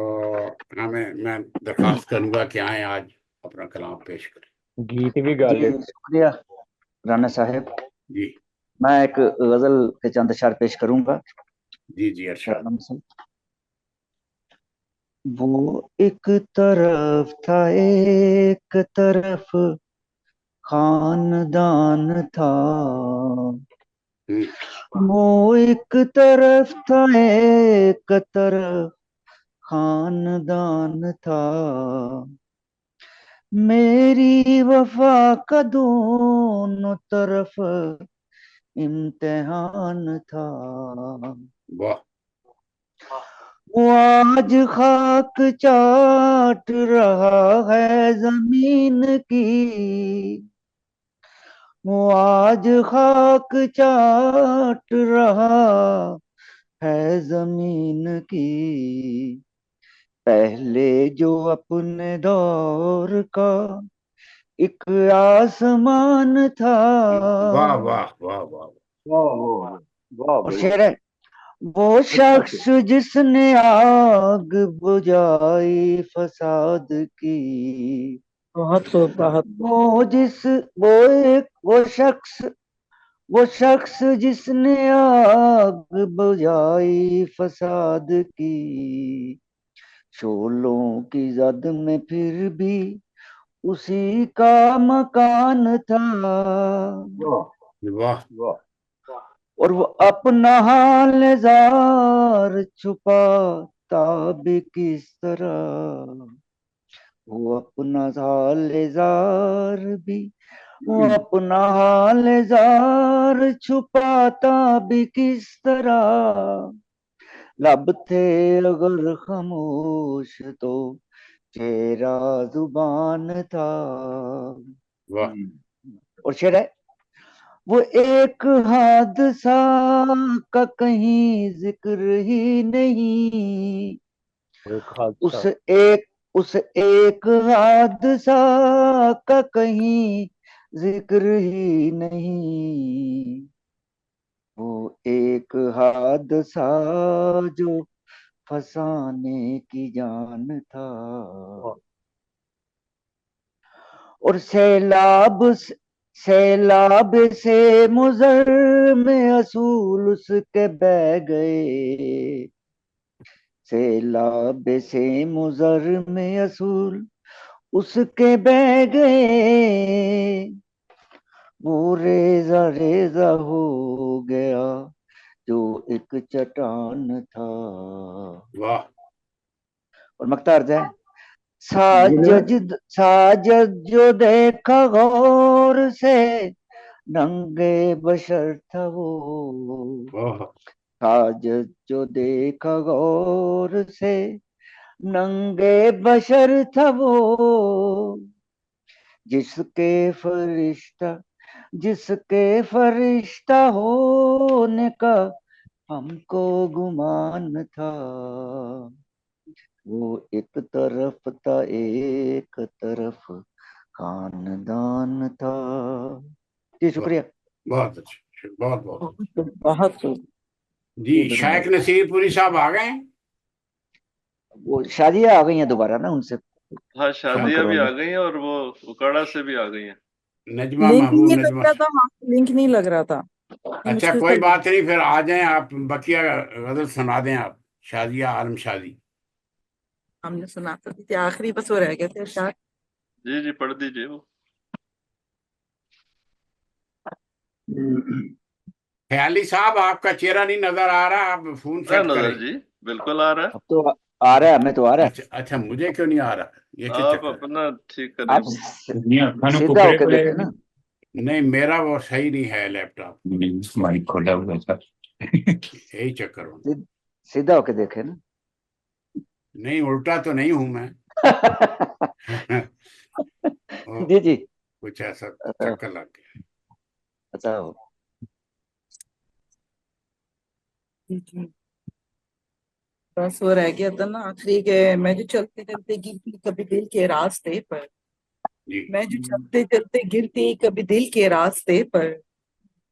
मैं दरख्वास्त करूंगा कि आए आज अपना कलाम पेश करें। गीत भी गा जी ले। शुक्रिया राना साहब। जी मैं एक गजल के चंद अशार पेश करूंगा। जी अरशद। वो एक तरफ था, एक तरफ खानदान था, वो एक तरफ था, एक तरफ खानदान था, मेरी वफा का दोनों तरफ इम्तिहान था। वाह वो आज खाक चाट रहा है जमीन की, वो आज खाक चाट रहा है जमीन की, पहले जो अपने दौर का एक आसमान था। वाह वाह वाह वाह और शेर है, वो शख्स जिसने आग बुझाई फसाद की, बहुत खूब, बहुत वो शख्स जिसने आग बुझाई फसाद की, शोलों की जद में फिर भी उसी का मकान था। वाह और वो अपना हाल जार छुपाता भी किस तरह, वो अपना हाल जार भी, वो अपना हाल जार छुपाता भी किस तरह, लब थे अगर खामोश तो चेहरा जुबान था। वाह और शेर है, वो एक हादसा का कहीं जिक्र ही नहीं, एक हादसा, उस एक हादसा का कहीं जिक्र ही नहीं, वो एक हादसा जो फसाने की जान था। और सैलाब से मुजर में असूल उसके बह गए, सैलाब से मुजर में असूल उसके बह गए, वो रेजा रेजा हो गया जो एक चट्टान था। वाह और मख्तार जाए, साजद जो देखा गौर से नंगे बशर था वो, साजद जो देखा गौर से नंगे बशर था वो, जिसके फरिश्ता होने का हमको गुमान था, वो एक तरफ था, एक तरफ खानदान था। जी शुक्रिया। बहुत अच्छे, बहुत बहुत बहुत जी। शायक नसीरपुरी साहब आ गए? वो शादियां आ गई हैं दोबारा ना, उनसे हाँ, शादियां भी आ गई हैं और वो उकाड़ा से भी आ गई हैं। नजमा लिंक महबूब नहीं लग नजमा। रहा था, हाँ, लिंक नहीं लग रहा था। अच्छा कोई बात नहीं, फिर आ जाएं आप, बकिया गजल सुना दें आप, शादिया आलम शादी। हमने सुना तो थी, आखिरी बस वो रह गए थे शायद। जी जी पढ़ दीजिए वो। ख्याली साहब आपका चेहरा नहीं नजर आ रहा, आप फोन सेट नजर करें। जी बिल्कुल आ रहा है। अब तो आ रहा है, हमें तो आ रहा है। अच्छा अच्छा, मुझे क्यों नहीं आ रहा? ये क्या आप चक्कर है? अपना ठीक आप करें। सीधा होके देखे ना। नहीं, मेरा वो सही नहीं है लैपटॉप, माइक खोला हुआ था। यही चक्कर हो। सीधा होके देखे ना। नहीं, उल्टा तो नहीं हूं मैं। वो जी जी। कुछ ऐसा चक्कर लग गया। अच्छा, बस वो रह गया था ना आखिरी के, मैं जो चलते चलते गिरती कभी दिल के रास्ते पर, जी मैं जो चलते चलते गिरती कभी दिल के रास्ते पर,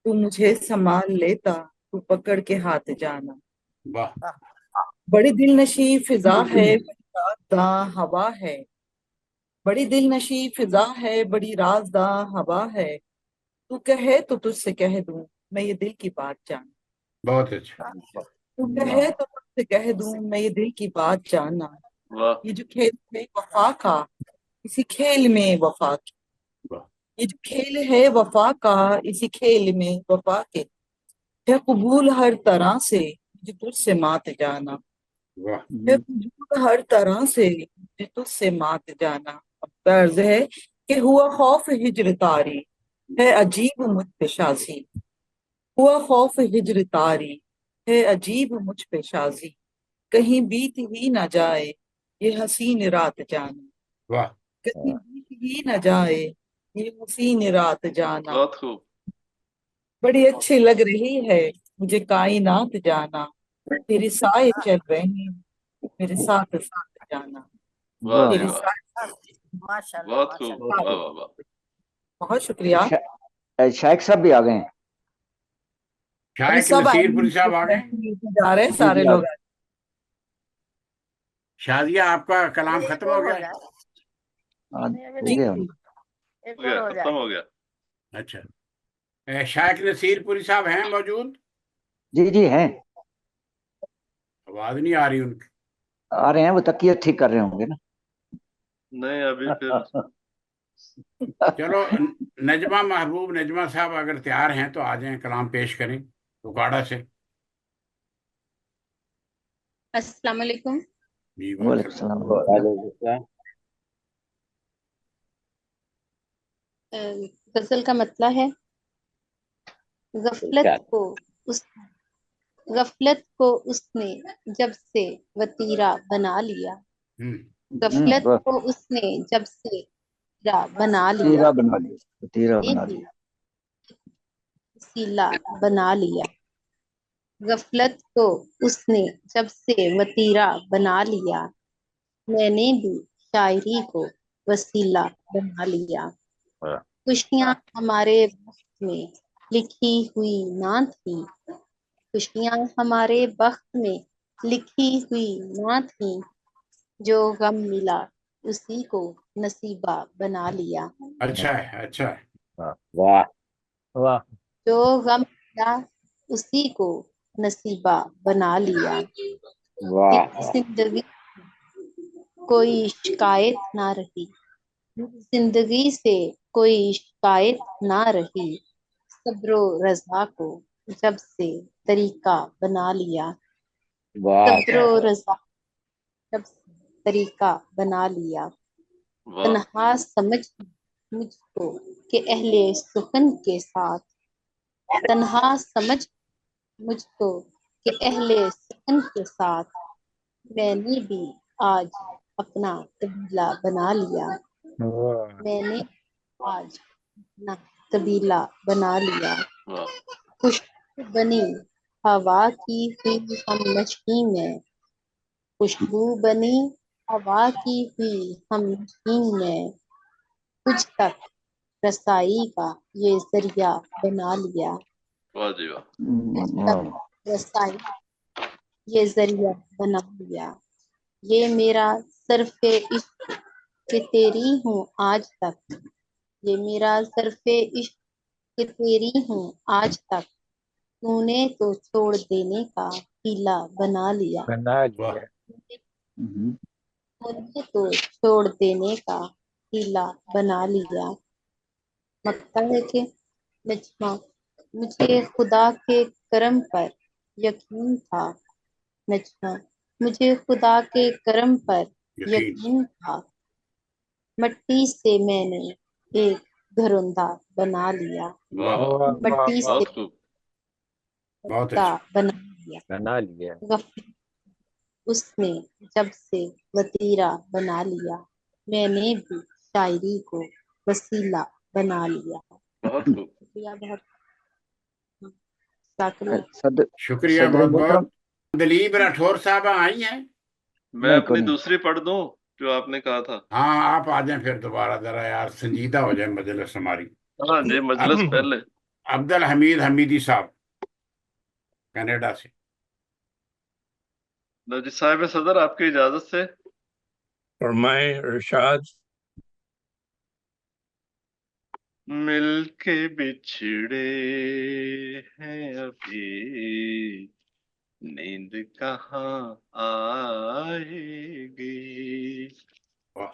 तू मुझे संभाल लेता, तू पकड़ के हाथ जाना। वाह। बड़ी दिल नशी फिजा है, बड़ी राजदां हवा है, बड़ी दिल नशी फिजा है, बड़ी राजदां हवा है, तू कहे तो तुझसे कह दूं मैं ये दिल की बात जान। बहुत अच्छा। तू कहे तो तुझसे कह दूं मैं ये दिल की बात जानना। वाह ये जो खेल है वफा का, इसी खेल में वफा की, वाह ये जो खेल है वफा का, इसी खेल में वफा के, है कबूल हर तरह से जो तुझसे मात जाना। वाह। है कबूल हर तरह से जो तुझसे मात जाना। अब तर्ज है कि हुआ खौफ हिज्र तारी, है अजीब मुझ पे शाजी। हुआ खौफ हिज्र तारी, है अजीब मुझ पे शाजी, कहीं बीत ही ना जाए ये हसीन रात जाना। वाह। कहीं बीत ही ना जाए ये हसीन रात जाना। बहुत खूब। बड़ी अच्छी लग रही है मुझे कायनात जाना, तेरे साए चल रहे हैं मेरे साथ साथ जाना। वाह जी तेरे वाह, साए, माशाल्लाह बहुत खूब, माशाल्लाह। वाह वाह वाह। बहुत शुक्रिया। शाइक साहब भी आ गए हैं। अभी शायक सब नसीरपुरी साहब आ गए। जा रहे हैं, जी सारे जी, आ लोग। गए। शादिया, आपका कलाम एक खत्म हो और हो गया? जाए, नहीं अभी हो जी नहीं, गया। एक हो और गया, हो खत्म जाए। हो गया। अच्छा, शायक नसीरपुरी साहब हैं मौजूद? जी जी हैं, आवाज नहीं आ रही उनकी। आ रहे हैं, वो तकिया ठीक कर रहे होंगे ना। नहीं अभी फिर चलो, नजमा महबूब, नजमा साहब अगर तैयार हैं तो आ जाएं, कलाम पेश करें उगाड़ा से। अस्सलाम वालेकुम। जी वालेकुम वालेकुम। सलाम। वालेकुम। गजल का मतला है, गफलत क्या? को उस गफलत को उसने जब से वतीरा बना लिया। गफलत वाह। को उसने जब से वतीरा बना लिया, तीरा बना लिया, तीरा मैंने बना भी लिया। वसीला बना लिया। गफलत को उसने जब से वतीरा बना लिया, मैंने भी शायरी को वसीला बना लिया। खुशियाँ हमारे वक्त में लिखी हुई ना थी, खुशियाँ हमारे वक्त में लिखी हुई ना थी, जो गम मिला उसी को नसीबा बना लिया। अच्छा है, अच्छा है। वाह वाह। जो गम मिला उसी को नसीबा बना लिया। वाह जिंदगी कोई शिकायत ना रही, जिंदगी से कोई शिकायत ना रही, सब्रो रजा को जब से तरीका बना लिया। वाह। सब्रो रजा जब से तरीका बना लिया। वाह तन्हा समझ मुझको कि अहले सुखन के साथ, तन्हा समझ मुझको कि अहले सुखन के साथ, मैंने भी आज अपना कबीला बना लिया। मैंने आज अपना कबीला बना लिया। वाह खुशबू बनी हवा की हुई हम नशी में, खुशबू बनी हवा की हुई हम नशी में, कुछ तक रसाई का ये जरिया बना लिया। वाह जी वाह। कुछ तक रसाई ये जरिया बना लिया। ये मेरा सरफे इश्क कि तेरी हूँ आज तक, ये मेरा सरफे इश्क कि तेरी हूँ आज तक, तूने तो छोड़ देने का हीला बना लिया। बना लिया। तूने तो छोड़ देने का हीला बना लिया। लगता है कि नजमा, मुझे खुदा के करम पर यकीन था, नजमा मुझे खुदा के करम पर यकीन यकीन था। मिट्टी से मैंने एक घरौंदा बना लिया। वाह वाह मिट्टी से बहुत खूब। बहुत घरौंदा अच्छा। बना लिया। बना लिया। गफलत उसने जब से वतीरा बना लिया, मैंने भी शायरी को वसीला बना लिया। बहुत खूब। शुक्रिया बहुत। जाकिर सदर शुक्रिया सदर बहुत मोहतरम। बहुत। दलीब राठौर साहब आई हैं? मैं नहीं, अपनी कोई नहीं। दूसरी पढ़ दूं जो आपने कहा था। हाँ आप आ जाएं फिर दोबारा, जरा यार संजीदा हो जाए मजलिस हमारी। हाँ जी, मजलिस अब पहले। अब्दुल हमीद हमीदी साहब कनाडा से। लो जी साहिब सदर, आपकी इजाजत से। फरमाए इरशाद। मिलके बिछड़े हैं अभी, नींद कहाँ आएगी। वाह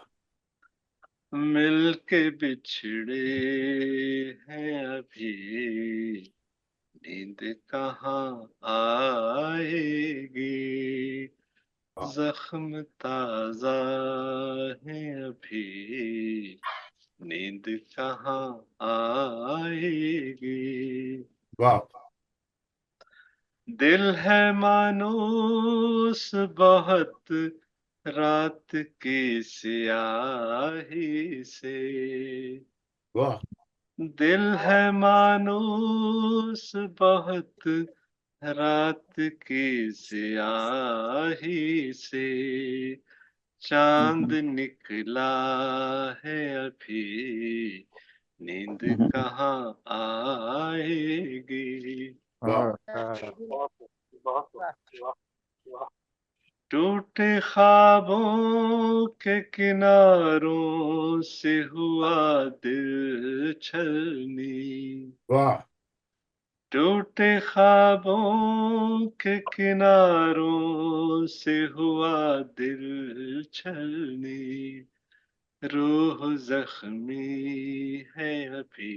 मिलके बिछड़े हैं अभी, नींद कहाँ आएगी। वाह जख्म ताजा है अभी, नींद कहाँ आएगी। वाह दिल है मानूस बहुत, रात की स्याही से। वाह दिल है मानूस बहुत, रात की स्याही से। चांद निकला है अभी, नींद कहाँ आएगी। वाह बहुत बहुत वाह। टूटे ख्वाबों के किनारों से हुआ दिल छलनी। वाह टूटे ख्वाबों के किनारों से हुआ दिल छलनी। रूह जख्मी है अभी,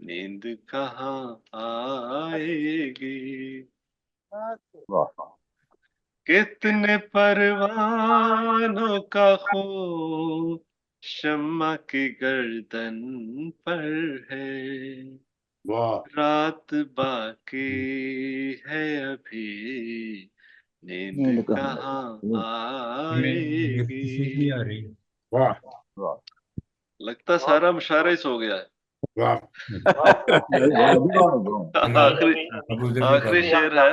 नींद कहाँ आएगी। वाह कितने परवानों का खून शम्मा की गर्दन पर है। वाह रात बाकी है अभी, नींद नींद कहाँ कहाँ आएगी। आएगी। वाह वाह लगता सारा मुशायरा ही सो गया है। वाह आखिरी आखिरी शेर है।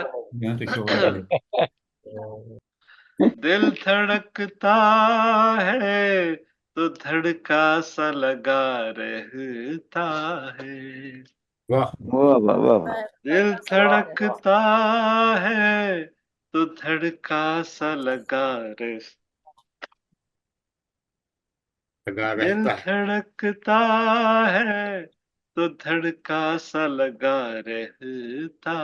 दिल धड़कता है तो धड़का सा लगा रहता है। वाह वाह वाह वाह वाह। दिल धड़कता है तो धड़का सा लगा लगा दिल रहता है। धड़कता है तो धड़का सा लगा रहता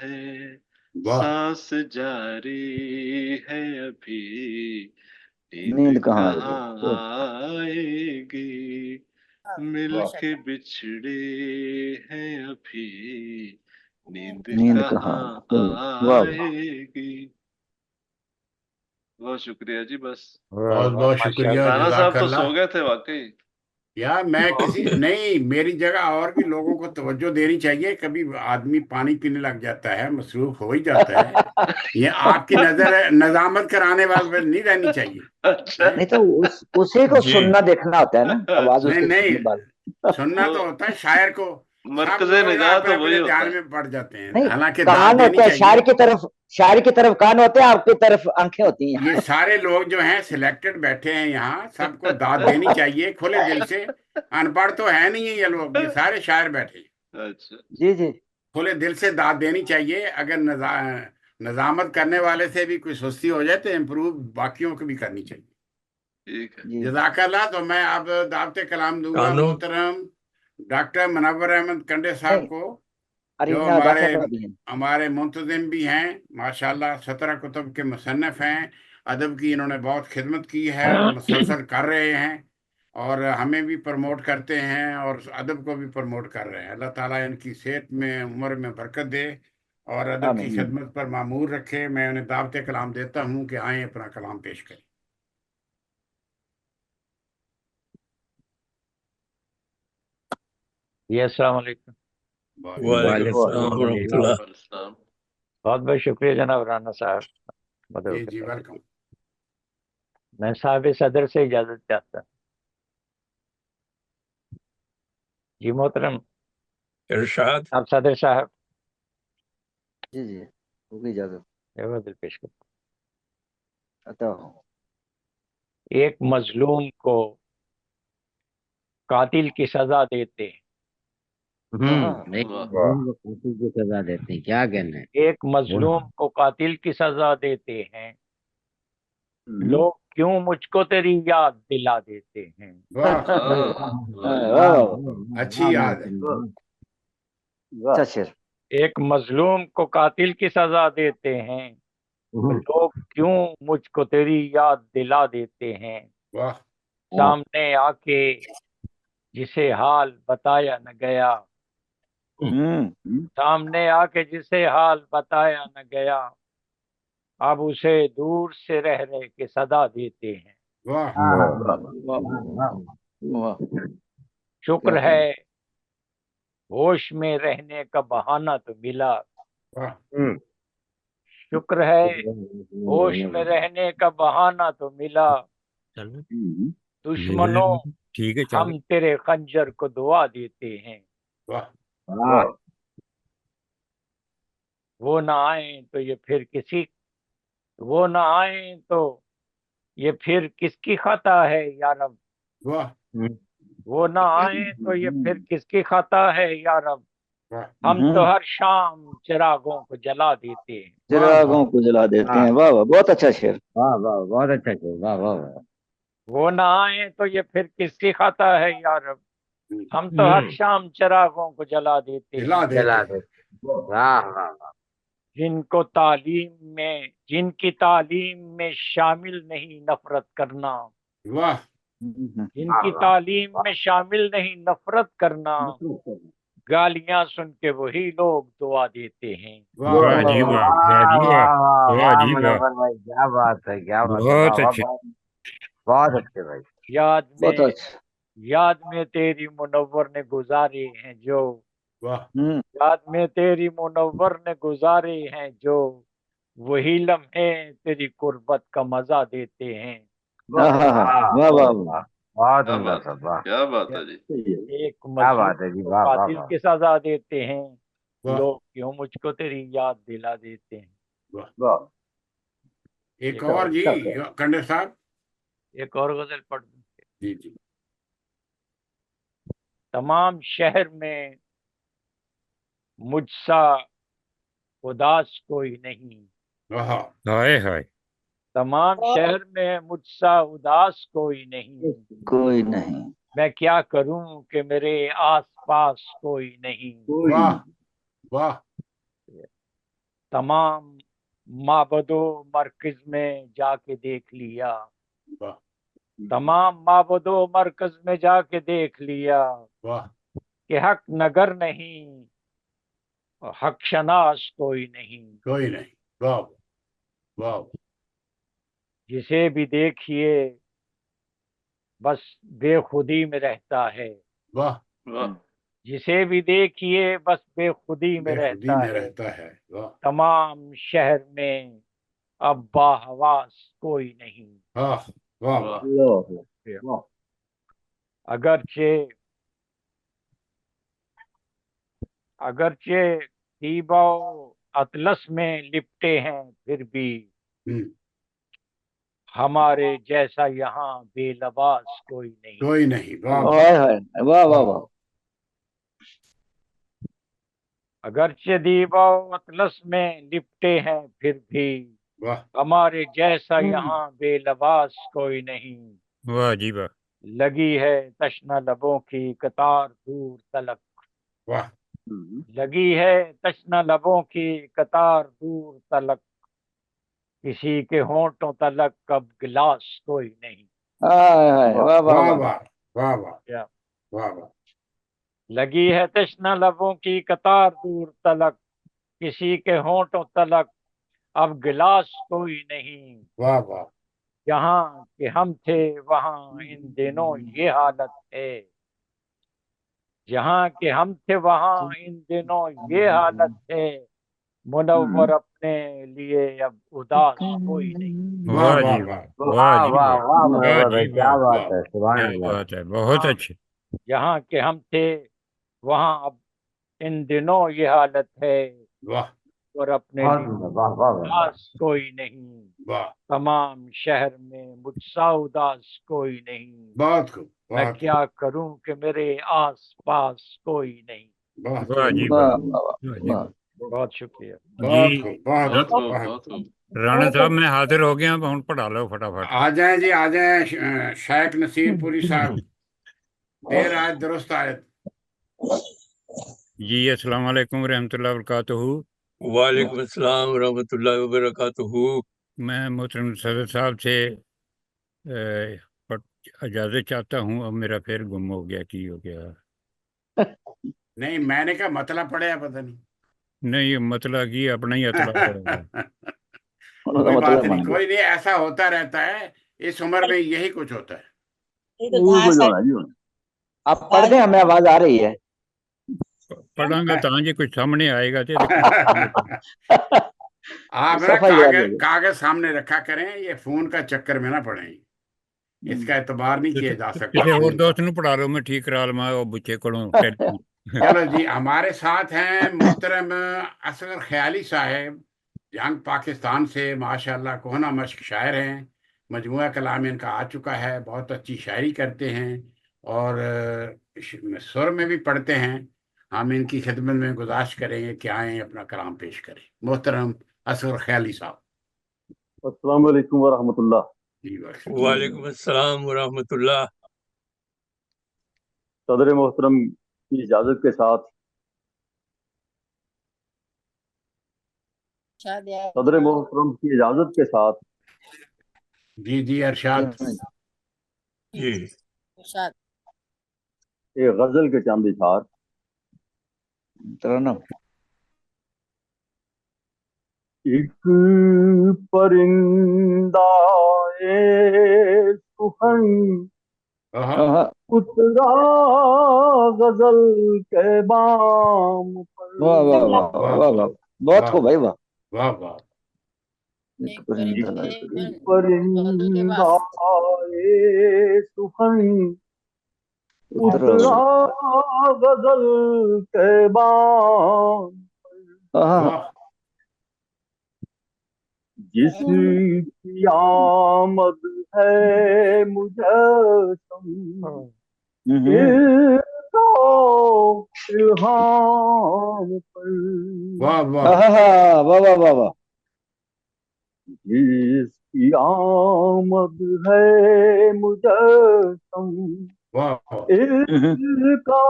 है। वाह सांस जारी है अभी, नींद नींद कहाँ आएगी। कहाँ आएगी। मिलके बिछड़े हैं अभी, नींद नींद कहाँ कहाँ आएगी। वाह वाह। आएगी। बहुत शुक्रिया जी। बस बहुत बहुत शुक्रिया राणा साहब तो जज़ाकल्लाह। सो गए थे वाकई। यार मैं किसी नहीं, मेरी जगह और भी लोगों को तवज्जो देनी चाहिए। कभी आदमी पानी पीने लग जाता है, मसरूफ हो ही जाता है। ये आपकी नजर नजामत कराने वाले पर नहीं रहनी चाहिए। अच्छा नहीं तो उसी को जी सुनना देखना होता है ना, आवाज नहीं उसकी नहीं, सुनने वाली। सुनना तो होता है शायर को। सब मरकज़े लोग निगाह अपने तो वही अपने होता ध्यान है। में पड़ जाते हैं, नहीं, हालांकि दाद कान देनी होता है चाहिए। शायर की तरफ कान होते हैं, आपकी तरफ आंखें होती हैं। ये सारे लोग जो हैं सिलेक्टेड बैठे हैं यहाँ, सबको दाद देनी चाहिए खुले दिल से। अनपढ़ तो है नहीं है ये लोग, ये सारे शायर बैठे हैं। अच्छा जी जी खुले दिल से दाद देनी चाहिए। अगर नजामत करने वाले से भी कोई सुस्ती हो जाए तो इम्प्रूव बाकियों को भी करनी चाहिए। ठीक है। जी। जज़ाकल्लाह। तो मैं अब दावते कलाम दूंगा कानून मोहतरम डॉक्टर मुनव्वर अहमद कंडे साहब नहीं, को, जो अरीना हमारे दाखिला भी हैं। हमारे मुंतजिम भी हैं। माशाल्लाह 17 कुतुब के मुसन्निफ हैं। अदब की इन्होंने बहुत खिदमत की है और मुसलसल कर रहे हैं, और हमें भी प्रमोट करते हैं और अदब को भी प्रमोट कर रहे हैं। अल्लाह ताला इनकी सेहत में उम्र में बरकत दे और अदब की आमीन। खिदमत पर मामूर रखे। मैं उन्हें दावत कलाम देता हूँ कि आए अपना कलाम पेश करें। जी अस्सलाम वालेकुम। वालेकुम सलाम व रहमतुल्लाह। बहुत बहुत शुक्रिया जनाब राना साहब मदद जी जी करने के वेलकम। लिए। मैं साहब सदर से इजाजत चाहता हूँ। जी मोहतरम इरशाद। आप सदर साहब जी जी होगी इजाजत। जवाब पेश करता अता हो। हूँ। एक मजलूम को कातिल की सजा देते हैं। एक मजलूम को फांसी की सजा देते हैं, क्या कहना है? एक मजलूम को कातिल की सजा देते हैं, लोग क्यों मुझको तेरी याद दिला देते हैं। वाह अच्छी याद है। अच्छा शेर। एक मजलूम को कातिल की सजा देते हैं, लोग क्यों मुझको तेरी याद दिला देते हैं। वाह सामने आके जिसे हाल बताया न गया, सामने आके जिसे हाल बताया न गया, अब उसे दूर से रह रह के सदा देते हैं। वाह शुक्र है होश में रहने का बहाना तो मिला, वाह शुक्र है होश में रहने का बहाना तो मिला। दुश्मनों ठीक है हम तेरे खंजर को दुआ देते हैं। वाह वो ना आए तो ये फिर किसी, वो ना आए तो ये फिर किसकी खता है या रब। वाह वो ना आए तो ये फिर किसकी खता है या रब। वाह हम तो हर शाम चिरागों को जला देते हैं। चिरागों को जला देते हैं। वाह वाह बहुत अच्छा शेर। वाह वाह बहुत अच्छा शेर, वाह वाह वाह। वो ना आए तो ये फिर किसकी खता है या रब। हम तो हर शाम चिरागों को जला देते हैं। हिला देते जला हैं। देते, वाह वाह वाह। जिनको तालीम में, जिनकी तालीम में शामिल नहीं नफरत करना, वाह जिनकी तालीम में शामिल नहीं नफरत करना, गालियां सुन के वही लोग दुआ देते हैं। वाह वाह जी वाह, वाह जी वाह, वाह जी वाह, मुनव्वर भाई क्या बात है, क्या बात है, बहुत वाह अच्छे। वाह बहुत अच्छे भाई। याद बहुत में, अच्छा। याद में तेरी मुनव्वर ने गुजारे हैं जो, वाह याद में तेरी मुनव्वर ने गुजारे हैं जो, वही लम्हे तेरी कुर्बत का मजा देते हैं। वाह वाह वाह वाह। बहुत क्या उम्दा बात सब, है, वाह क्या बात है जी। एक क्या मजलूम बात है जी, को वाह वाह कातिल वाह की सजा देते हैं, वाह लोग क्यों मुझको तेरी याद दिला देते हैं। वाह। वाह। एक और जी कंडे साहब। एक और गजल पढ़ दूं। जी जी तमाम शहर में मुझसा उदास कोई नहीं, वाह हाय हाय। तमाम शहर में मुझसा उदास कोई नहीं। कोई नहीं। मैं क्या करूं कि मेरे आस पास कोई नहीं। वाह वाह तमाम माबदो मरकज में जाके देख लिया, वाह तमाम माबदो मरकज में जाके देख लिया, वाह कि हक नगर नहीं और हक शनास कोई नहीं। कोई नहीं। वाह वाह जिसे भी देखिए बस बेखुदी में रहता है, वाह वाह जिसे भी देखिए बस बेखुदी में बेखुदी रहता में है। रहता है। वाह तमाम शहर में अब बाहवास कोई नहीं। वाह वाह वाह वाह अगरचे, अगरचे तीबा अतलस में लिपटे हैं फिर भी, हम्म, हमारे जैसा यहाँ बेलबास कोई नहीं। कोई नहीं। वाह हाय हाय वाह वाह वाह। अगरचे दीबा अतलस में लिपटे हैं फिर भी, वाह हमारे जैसा यहाँ बेलबास कोई नहीं। वाह जी वाह, लगी है तशना लबों की कतार दूर तलक, वाह लगी है तशना लबों की कतार दूर तलक, किसी के होंठों तलक कब गिलास कोई नहीं। हाय हाय वाह वाह वाह वाह। वाह वाह वाह क्या वाह वाह लगी है तशना लबों की कतार दूर तलक, किसी के होंठों तलक अब गिलास कोई नहीं। वाह वाह। जहाँ के हम थे वहाँ इन दिनों ये हालत है। जहाँ के हम थे वहाँ इन दिनों ये हालत है। मुनव्वर अपने लिए अब उदास कोई नहीं। वाह वाह वाह जी वाह। वाह, वाह वाह जी वाह वाह, वाह वाह मोहम्मद भाई, जी क्या वाह, बात वाह है, सुभान क्या अल्लाह। बात है, बहुत हाँ, अच्छे। जहाँ के हम थे वहाँ अब इन दिनों ये हालत है। वाह और अपने बहुत लिए सुंदर, वाह वाह वाह वाह। उदास कोई नहीं। वाह। तमाम शहर में मुझसा उदास कोई नहीं। बहुत खूब मैं बहुत खूब। क्या करूं कि मेरे आस पास कोई नहीं। बहुत वाह खूब जी वाह, वाह वाह वाह जी वाह। वाह। बहुत शुक्रिया। बहुत जी खूब बहुत बहुत खूब खूब बहुत बहुत खूब। खूब। राणा साहब मैं हाजिर हो गया, अब हम पढ़ा लो फटाफट। आ जाए जी आ जाए शेख नसीरपुरी साहब, देर आयत दुरुस्त आयत। जी अस्सलाम वालेकुम रहमतुल्लाहि व बरकातुहू। वालेकुम अस्सलाम रहमतुल्लाहि व बरकातुहू। मैं मोहतरम सदर साहब से इजाज़त चाहता हूँ। अब मेरा फिर गुम हो गया, की हो गया। नहीं मैंने कहा मतलब पड़े पता नहीं। नहीं ये मतलब कि अपना ही अतला पड़ेगा। कोई बात मतलब नहीं, बन गया। कोई नहीं, ऐसा होता रहता है, इस उम्र में यही कुछ होता है। यही कुछ होना जी। आप पढ़ दें, हमें आवाज आ रही है। पढ़ांगा तो जी कुछ सामने आएगा तो आप ना सफाई आ कागज जाएगी। कागज सामने रखा करें, ये फोन का चक्कर में ना पड़े, इसका एतबार नहीं किया जा सकता किसी और फोन का। दोस्त ਨੂੰ पढ़ा लो, मैं ठीक करा लूँ वो बच्चे को चलो जी, हमारे साथ हैं मोहतरम असगर ख्याली साहब, यंग पाकिस्तान से, माशाल्लाह कोहना मश्क शायर हैं। मजमुआ कलाम इनका आ चुका है, बहुत अच्छी शायरी करते हैं और सुर में भी पढ़ते हैं। हम इनकी खिदमत में गुजारिश करेंगे कि आए अपना कलाम पेश करें। मोहतरम असगर ख्याली साहब। अस्सलाम वालेकुम व रहमतुल्लाह। जी बस। वालेकुम अस्सलाम व रहमतुल्लाह। सदर मोहतरम की इजाजत के साथ, सदर मोहतरम की इजाजत के साथ जी जी अरशाद। जी एक गजल के चंद इशार। तरन्नुम। एक परिंदा ए सुखन उतरा गजल के बाम पर। वाह वाह वाह वाह वाह, बहुत खूब भाई, वाह। वाह वाह। एक परिंदा परिंदा ए सुखन उतरा उतरा गजल के बाम वाह। जिसकी आमद है मुजस्सम इसको इल्हाम पर। वाह वाह वाह वाह वाह वाह। जिसकी आमद है मुजस्सम वाह। इसको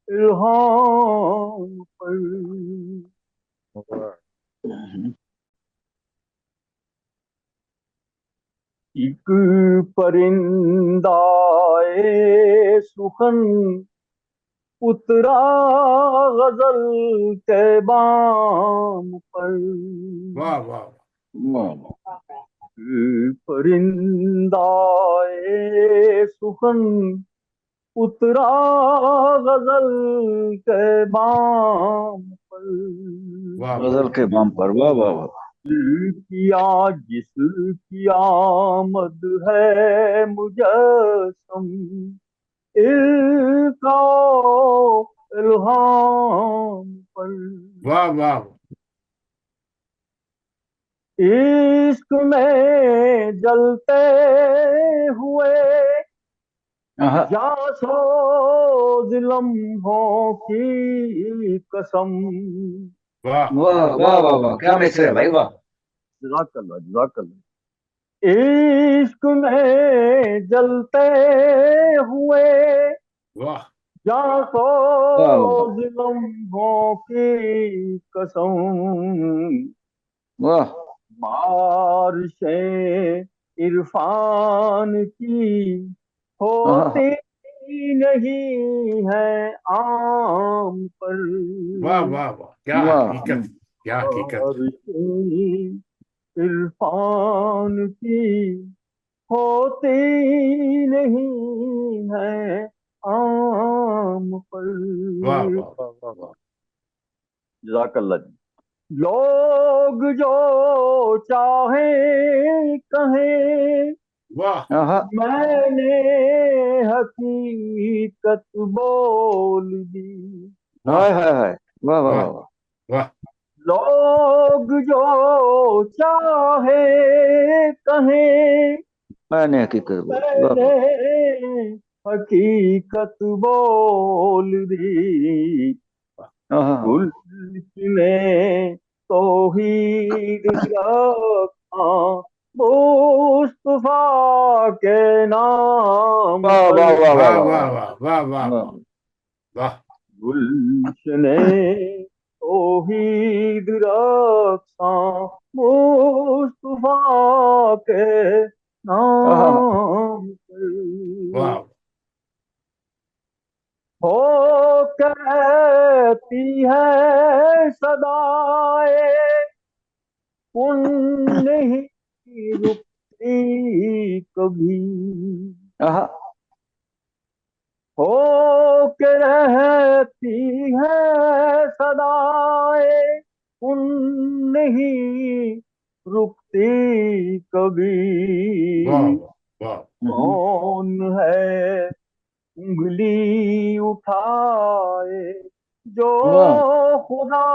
इल्हाम पर। एक परिंदा ए सुखन उतरा गजल के बाम पर। वाह वाह। परिंदा ए सुखन उतरा गजल के बाम पर। गजल के बाम पर, वाह वाह वाह। किया जिसकी आमद है मुजस्सम इसका इल्हाम पर। वाह वाह। इश्क में जलते हुए जासो लम्हों की कसम। वाह वाह वाह वाह वाह, क्या मिसर है भाई, वाह। जज़ाकल्लाह जज़ाकल्लाह। इश्क में जलते हुए वाह जासो वाह लम्हों की कसम। वाह। बारिशें इरफान की होती नहीं है आम पर। वाह वाह वाह, क्या वाह हकीकत, क्या हकीकत। बारिशें इरफान की होती नहीं है आम पर। वाह वाह वाह वाह वाह। जज़ाकल्लाह जी। लोग जो चाहे कहें, वाह आहा, मैंने हकीकत बोल दी। हाय वाह हाय हाय, वाह वाह वाह वाह वाह। वाह। लोग जो चाहे कहें, मैंने हकीकत बोली, वाह मैंने वाह। हकीकत बोल दी। आहा, गुलशने तौहीद रखा मुस्तफा के नाम वाह पर। वाह वाह वाह वाह वाह वाह वाह वाह वाह वाह वाह। वाह वाह। गुलशने तौहीद रखा मुस्तफा के आहा, नाम पर। वाह हो कहती है सदाए उन नहीं रुकती कभी। आहा, हो के रहती है सदाए उन नहीं रुकती कभी। वाह वाह। कौन है उंगली उठाए जो वाह खुदा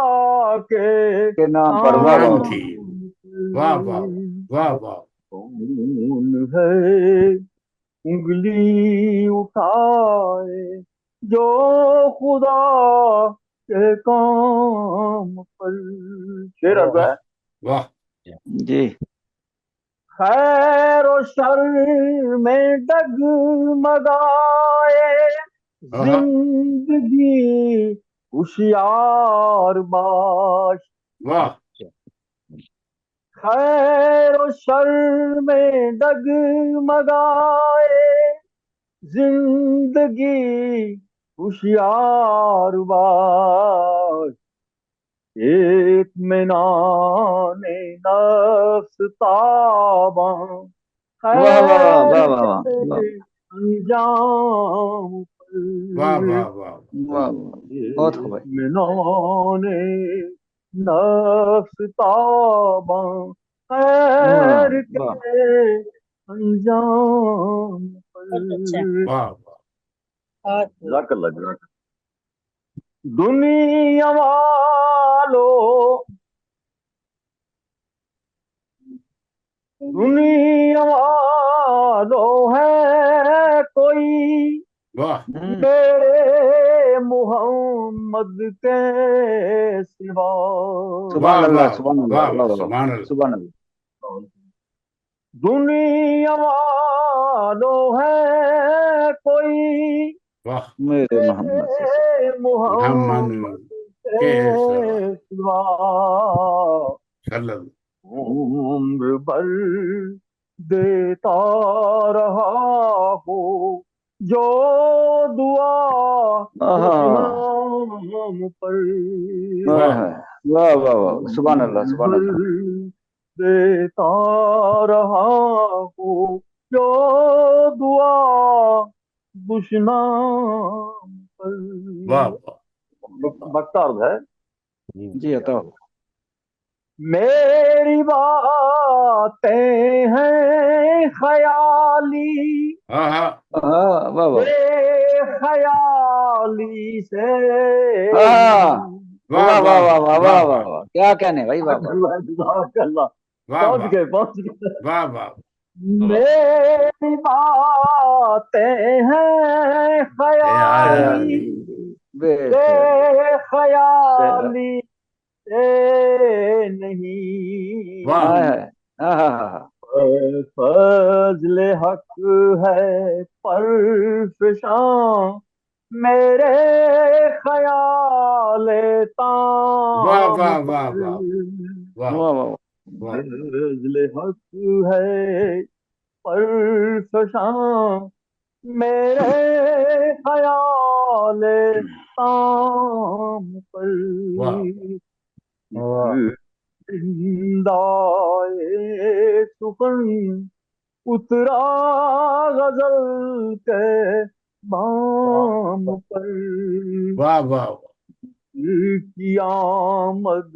के के नाम पर, वाह वाह नाम वाह। की। वाह वाह वाह वाह। कौन है उंगली उठाए जो खुदा के काम पर। शेर अर्ज है। वाह जी, खैर और शर में डगमगाए आहा, जिंदगी होशियार बाश। वाह खैर और शर में डगमगाए जिंदगी होशियार बाश। इत्मीनाने नफ्स ताबा वाह वाह वाह खैर वाह वाह के वाह अंजाम वाह पर। वाह वाह। वाह, बहुत खूब है। इत्मीनाने नफ्स ताबा वाह खैर वाह के अंजाम पर। वाह वाह। जज़ाकल्लाह जज़ाकल्लाह। दुनिया वालों दुनिया वालों है कोई वाह मेरे मोहम्मद के सिवा। सुभान वाह अल्लाह, वाह सुभान अल्लाह, वाह वाह वाह वाह, सुभान अल्लाह। सुभान अल्लाह। दुनिया वालों है कोई वाह मेरे मोहम्मद से मेरे मोहम्मद मोहम्मद के सवा के सिवा। सल्लल्लाहु। उम्र भर देता रहा हो जो दुआ आहा, उस नाम पर। हाय वाह हाय, वाह वाह वाह, सुभान अल्लाह, उम्र सुभान भर अल्लाह। देता रहा हो जो दुआ दुश्मन पर। वाह वाह। वक्त अर्ज है। जी अता। मेरी बातें हैं ख्याली आहा, हाँ, वाह वाह ख्याली से हाँ, वाह वाह वाह वाह वाह वाह वाह वाह वाह वाह वाह वाह, क्या कहने भाई, वाह वाह। अल्लाह वाह पहुंच वाह गए पहुंच गए। वाह वाह। मेरी बातें हैं ख्याली ख्याली बेख्याली से से, ख्याली से नहीं। वाह हाय हाय, हाँ हाँ हाँ हाँ, फजले हक है परफिशां मेरे ख्याल वाह ताम वाह वाह पर। वाह वाह वाह वाह वाह। फजले हक है परफिशां मेरे ख्याल शाम पर जिंदाए सुखन उतरा गजल के बाम पर वाह वाह की आमद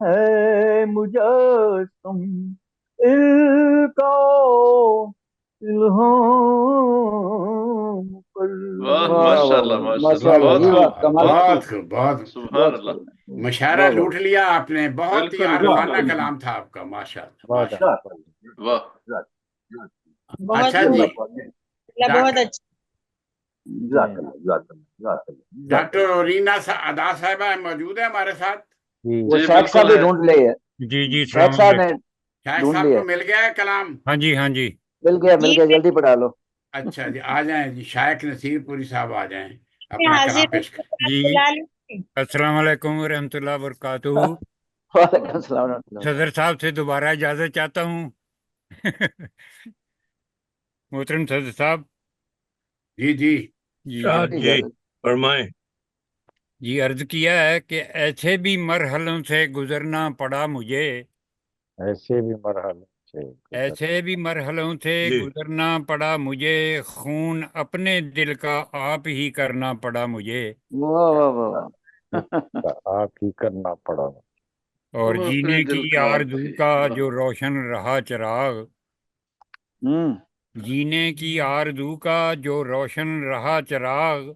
है मुजस्सम इल्का इल्हाम पर। वाह वाह वाह माशाल्लाह वाह, माशाल्लाह, माशाल्लाह जी, वाह कमाल की बहुत खूब बहुत सुभान बहुत अल्लाह। मुशायरा वाह वाह लूट लिया आपने। बहुत ही बिल्कुल आरफाना बिल्कुल। कलाम था आपका, माशाल्लाह बहुत माशाल्लाह। वाह बहुत अच्छा जी, बहुत अच्छा। डॉक्टर रीना अदा साहबा मौजूद है हमारे साथ। वो जी शेख साहब बिल्कुल भी है। ढूंढ ले है, जी जी, शेख सलाम साहब ने अलैकुम। शायद ढूंढ साहब लिया को मिल गया है कलाम। हाँ जी हाँ जी। मिल गया जल्दी पढ़ा लो। अच्छा जी, आ जाएं जी, शायक नसीरपुरी साहब आ जाएं, अपना कलाम पेश कर। जी, अस्सलाम वालेकुम व रहमतुल्लाहि व बरकातुहू। वालेकुम सलाम रहमतुल्लाह। सदर साहब से दोबारा इजाजत चाहता हूँ। मोहतरम सदर साहब। जी जी जी शाह जी जी फरमाएं। जी, अर्ज किया है कि ऐसे भी मरहलों से गुजरना पड़ा मुझे, ऐसे भी मरहलों से ऐसे भी मरहलों से जी गुजरना पड़ा मुझे, खून अपने दिल का आप ही करना पड़ा मुझे, वाह वाह वाह का आप ही करना पड़ा। और वो अपने जीने दिल की का आप आरज़ू ही। का वाह जो रोशन रहा चिराग, जीने की आरज़ू का जो रोशन रहा चिराग,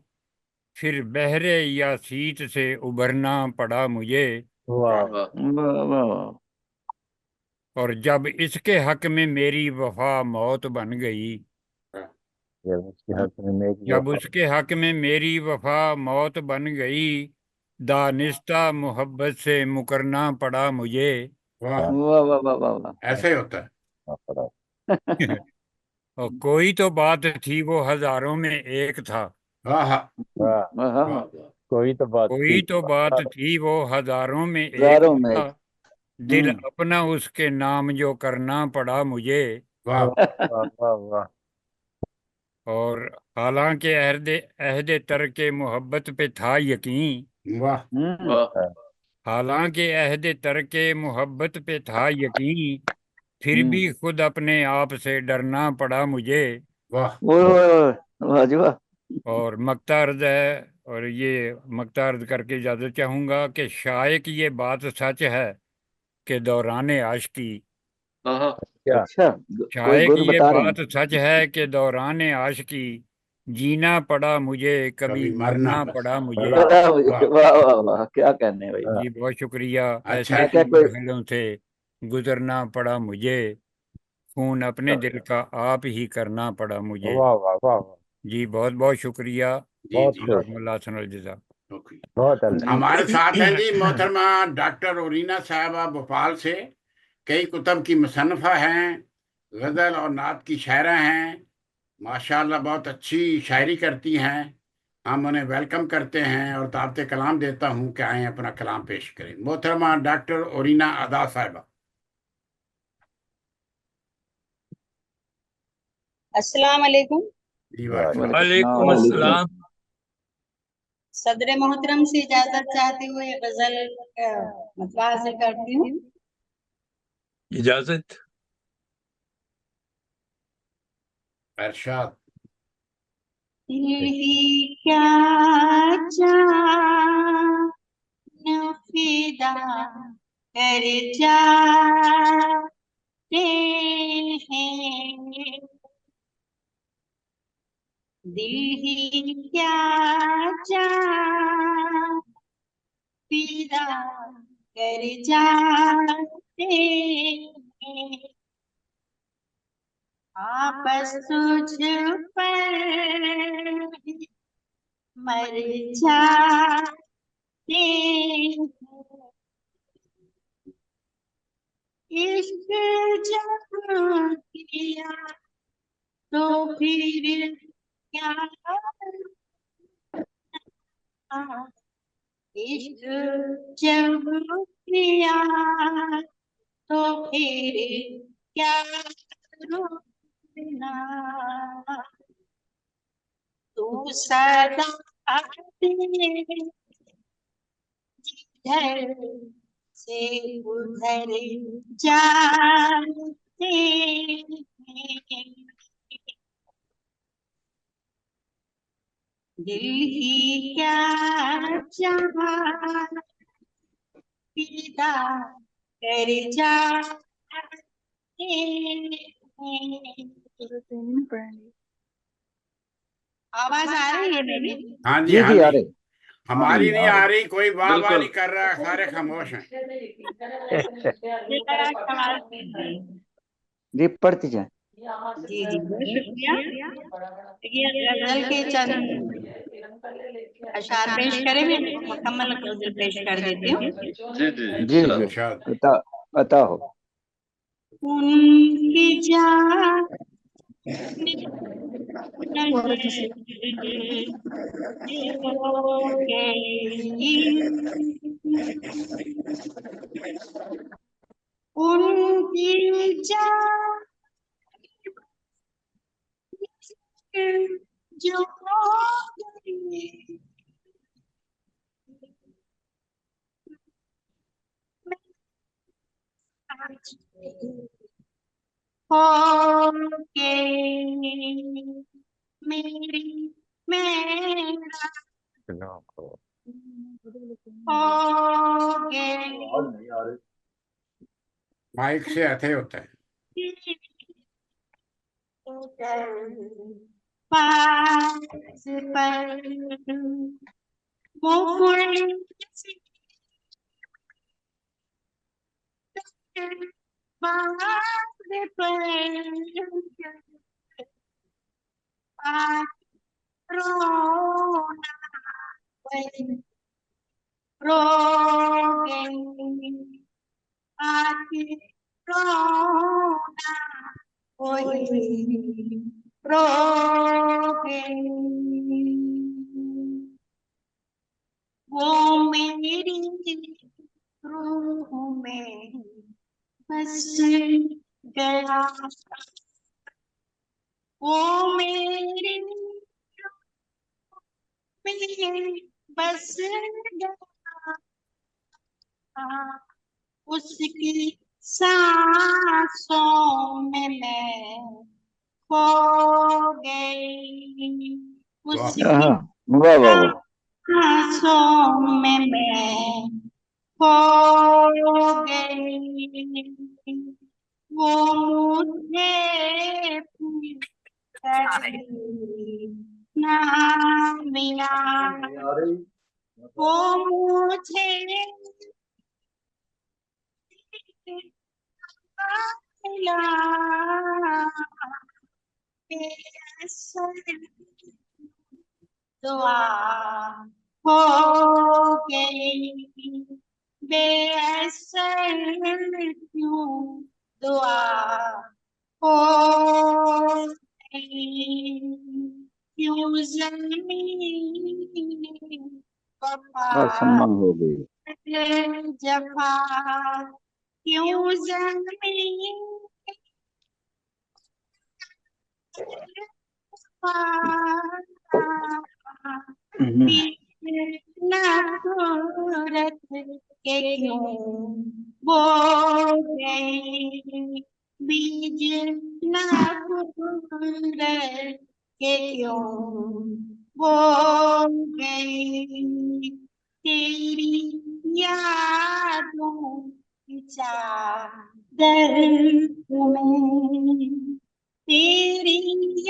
फिर बहरे या सीत से उभरना पड़ा मुझे, वाह वाह वाह वाह वाह। और जब इसके हक में मेरी वफा मौत बन गई, जब उसके हक में मेरी जब वफा। उसके हक में मेरी वफा मौत बन गई, दानिस्ता मोहब्बत से मुकरना पड़ा मुझे। वाह, वाह वाह वाह वाह वाह। ऐसे ही होता है। पड़ा। और कोई तो बात थी वो हजारों में एक था, हाँ हाँ वाह, वाह वाह वाह। वाह कोई तो बात थी। कोई तो बात थी वो हजारों में एक हजारों में था, एक। दिल अपना उसके नाम जो करना पड़ा मुझे, वाह वाह वाह वाह। और हालांकि अहद तर के मोहब्बत पे था यकीन, वाह वाह हालांकि अहद तर के मोहब्बत पे था यकीन, फिर भी खुद अपने आप से डरना पड़ा मुझे। वाह वाह जी वाह। और मक्ता अर्ज है, और ये मक्ता अर्ज करके इजाज़त चाहूँगा कि शायक ये बात सच है कि दौरान आशिकी, हाँ क्या अच्छा, कोई शायक गुर ये बता रहे बात सच है कि दौरान आशिकी, जीना पड़ा मुझे कभी कभी मरना मरना पड़ा। पड़ा मुझे। बड़ा। हैं। वाह वाह वाह, क्या कहने भाई। जी बहुत शुक्रिया। अच्छा ऐसे मैं है। क्या भी कोई मरहलों से गुजरना पड़ा मुझे, खून अपने दिल का आप ही करना पड़ा मुझे। वाह वाह वाह वाह। जी बहुत बहुत शुक्रिया। जी बहुत जी खूब, जज़ाकुमुल्लाह खैरल जज़ा। ओके। बहुत अल्लाह। हमारे साथ हैं जी मोहतरमा डॉक्टर ओरीना साहबा भोपाल से। कई कुतब की मुसन्नफ़ा हैं, गज़ल और नात की शायरा हैं, माशाअल्लाह बहुत अच्छी शायरी करती हैं। हम उन्हें वेलकम करते हैं और दावत कलाम देता हूँ कि आएँ अपना कलाम पेश करें। मोहतरमा डॉक्टर ओरीना अदा साहिबा। अस्सलाम वालेकुम। जी वालेकुम वालेकुम वालेकुम अस्सलाम। सदर मोहतरम से इजाजत चाहते हुए गजल मतलब हासिल करती हूँ। इजाजत। अरशाद। यही क्या जान फिदा कर जाते हैं, दिल ही क्या जान फिदा कर जाते हैं, आपस तुझ पर मर जाते हैं, इश्क जब किया तो फिर क्या, इश्क जब किया तो फिर क्या रोना, तू सदा जिधर से उधर जाते हैं। दिल ही क्या चाहा विदा कर जाते हैं। आवाज आ रही है मेरी? हाँ जी, जी हाँ जी आ जी। रही। हमारी नहीं आ रही, कोई वाह वाह बिल्कुल नहीं कर रहा, सारे खामोश हैं। मेरा सवाल कीजिए। जी पढ़ती जाए। जी जी बहुत शुक्रिया। ये गजल के चंद अशार पेश करें, मैं मुकम्मल गजल पेश कर देती हूँ। जी जी जी इरशाद। जी इरशाद। अता हो। उनकी जान उनकी जान जो हो के मेरी मेरा हो गए माइक से अथे होता है। पास पर मुकुल बात पर रोना रोगे आके रोना कोई रोगे। वो मेरी रूह में बस गया, वो मेरी में बस गया, उसकी सांसों में मैं खो गई, उसकी हाँ वाह वाह वाह। सांसों में मैं खो गई। वो मुझे ना मिला, वो मुझे मिला, बेअसर दुआ हो गई, बेअसर क्यों दुआ हो गई, क्यों ज़मीन वफा आसमां हो गई। जफा, क्यों ज़मीन नफरत के क्यों बो गई, बीज नफरत के क्यों बो गई, तेरी यादों की चादर में, तेरी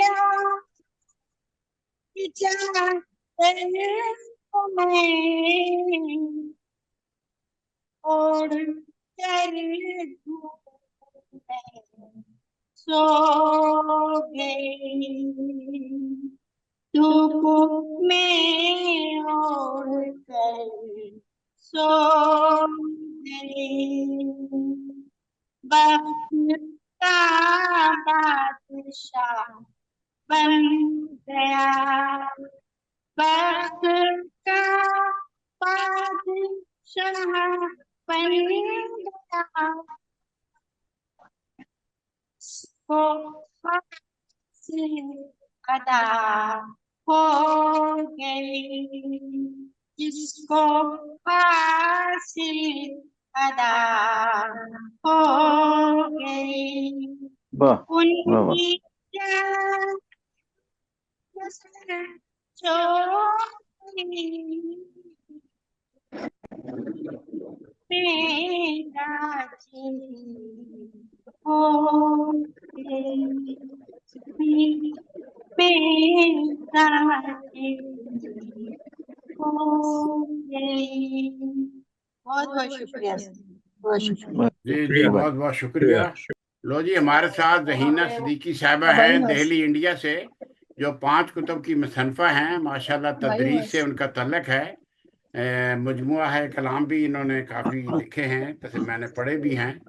याद की चादर में ओढ़ कर धूप में सो गई, धूप में ओढ़ कर सो गई, वक्त का बादशाह बन गया, वक्त का बादशाह बन गया, को से अदा हो गई, जिसको हासिल अदा हो गई, वाह वाह वाह उनकी जान छोड़ी मेरा जी हो गई, मेरा जी हो गई। बहुत बहुत शुक्रिया, बहुत शुक्रिया। जी जी, बहुत बहुत शुक्रिया। लो जी, हमारे साथ जहीना सिद्दीकी साहिबा हैं दिल्ली इंडिया से, जो 5 कुतुब की मुसन्फ़ा हैं। माशाल्लाह तदरीस से उनका तल्लक है। मजमुआ है कलाम भी इन्होंने काफ़ी लिखे हैं, तसे मैंने पढ़े भी हैं।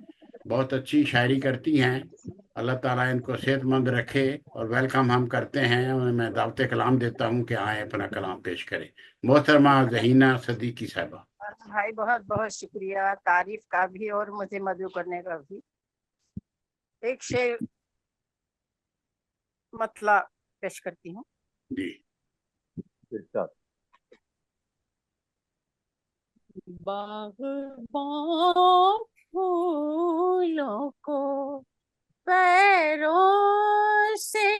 बहुत अच्छी शायरी करती हैं। अल्लाह ताला इनको सेहतमंद रखे और वेलकम हम करते हैं। उन्हें मैं दावत कलाम देता हूँ कि आए अपना कलाम पेश करें। मोहतरमा जहीना सिद्दीकी साहिबा। भाई बहुत बहुत शुक्रिया, तारीफ का भी और मुझे मदऊ करने का भी। एक शेर मतला पेश करती हूँ। जी बाग़बान फूलों को पैरों से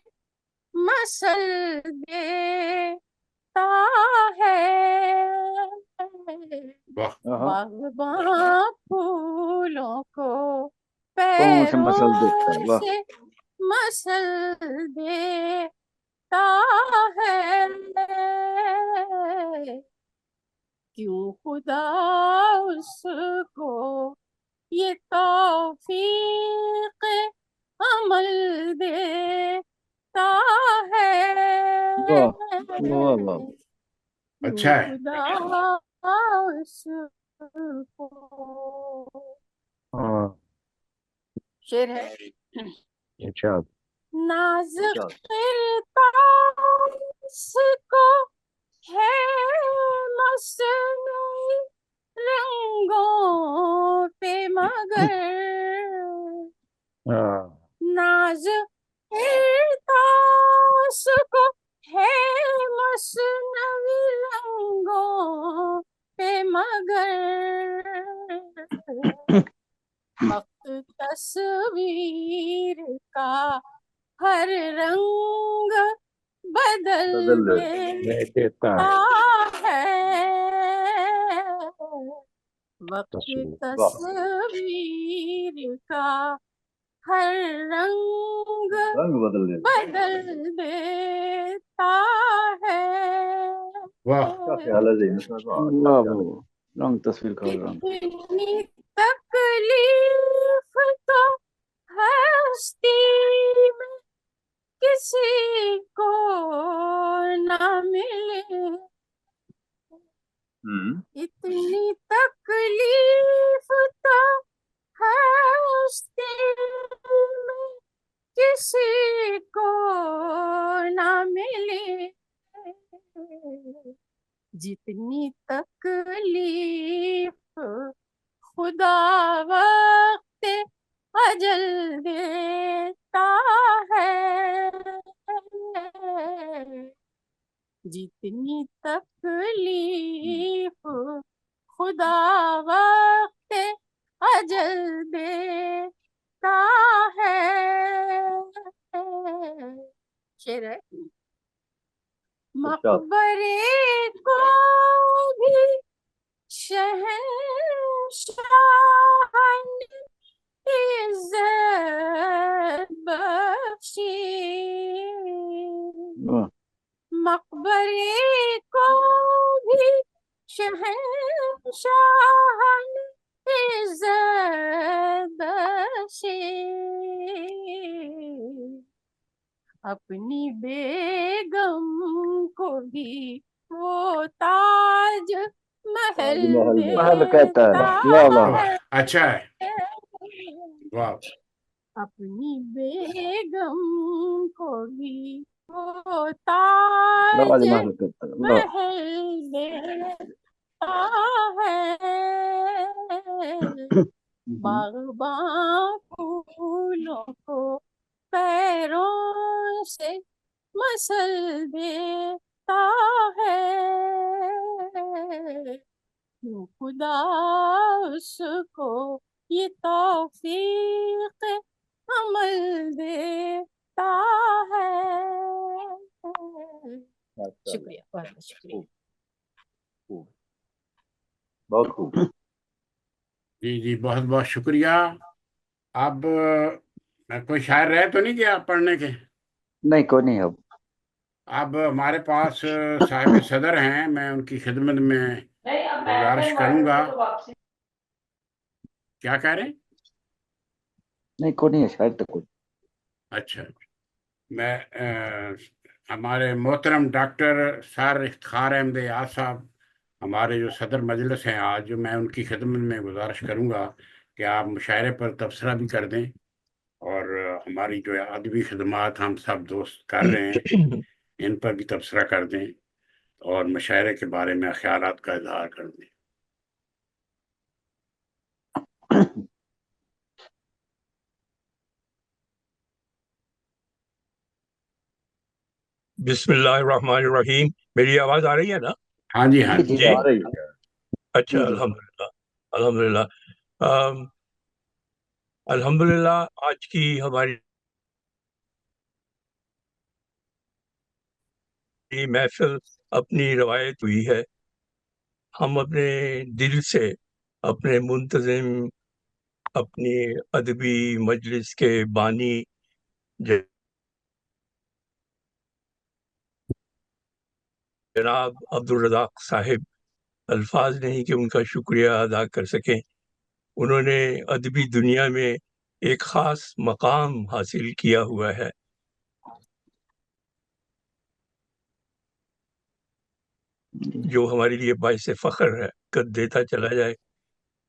मसल देता है, बाग़बान फूलों को कौन से मसल देता है? पैरों वाह से मसल देता है, क्यों खुदा उसको ये तौफीक अमल देता है, वाह वाह वाह क्यों अच्छा है। खुदा उसको। हाँ शेर है। अच्छा नाज़ क़िरतास को है मसनूई रंगों पे मगर, हाँ नाज़ क़िरतास को है मसनूई रंगों पे मगर, वक्त तस्वीर का हर रंग बदल बदल देता देता है है, वक्त तस्वीर वाह तस्वीर का हर रंग रंग बदल देता बदल देता है, वाह क्या ख्याल है ज़हीना साहब? वाह वाह रंग तस्वीर का रंग इतनी तकलीफ तो हस्ती में किसी को ना मिले, इतनी तकलीफ तो हस्ती में किसी को ना मिले, जितनी तकलीफ खुदा वक्त अजल देता है, जितनी तकलीफ खुदा वक्त अजल देता है। शेर है। मकबरे को भी शहंशाह ने इज्जत बख्शी, मकबरे को भी शहंशाह ने इज्जत बख्शी, अपनी बेगम को भी वो ताज महल महल कहता है वाह वाह देता अच्छा है। है, वाह अपनी बेगम को भी वो ताज महल कहता है वाह महल देता है, बाग़बान फूलों को पैरों से मसल देता देता है, क्यों खुदा उसको ये तौफीक अमल देता है। शुक्रिया, बहुत बहुत शुक्रिया। बहुत खूब। जी जी, बहुत बहुत शुक्रिया। अब कोई शायर रह तो नहीं गया पढ़ने के? नहीं, कोई नहीं। अब हमारे पास साहिब सदर हैं, मैं उनकी खिदमत में गुजारिश करूंगा। क्या कह रहे हैं? नहीं, कोई नहीं है शायद तो कोई। अच्छा, मैं हमारे मोहतरम डॉक्टर सर इफ्तिखार अहमद याद साहब, हमारे जो सदर मजलिस हैं आज, मैं उनकी खिदमत में गुजारिश करूंगा कि आप मुशायरे पर तबसरा भी कर दें, और हमारी जो अदबी खिदमात हम सब दोस्त कर रहे हैं इन पर भी तबसरा कर दें, और मुशायरे के बारे में ख्यालात का इजहार कर दें। बिस्मिल्लाहिर्रहमानिर्रहीम। मेरी आवाज आ रही है ना? हाँ जी, हाँ जी, जी। आ रही है। अच्छा, अल्हम्दुलिल्लाह अल्हम्दुलिल्लाह। अल्हम्दुलिल्लाह आज की हमारी महफिल अपनी रवायत हुई है। हम अपने दिल से अपने मुंतजिम, अपनी अदबी मजलिस के बानी जनाब अब्दुल रज़ाक साहिब, अल्फाज नहीं कि उनका शुक्रिया अदा कर सकें। उन्होंने अदबी दुनिया में एक ख़ास मकाम हासिल किया हुआ है। जो हमारे लिए बाइस फ़ख्र है, कद देता चला जाए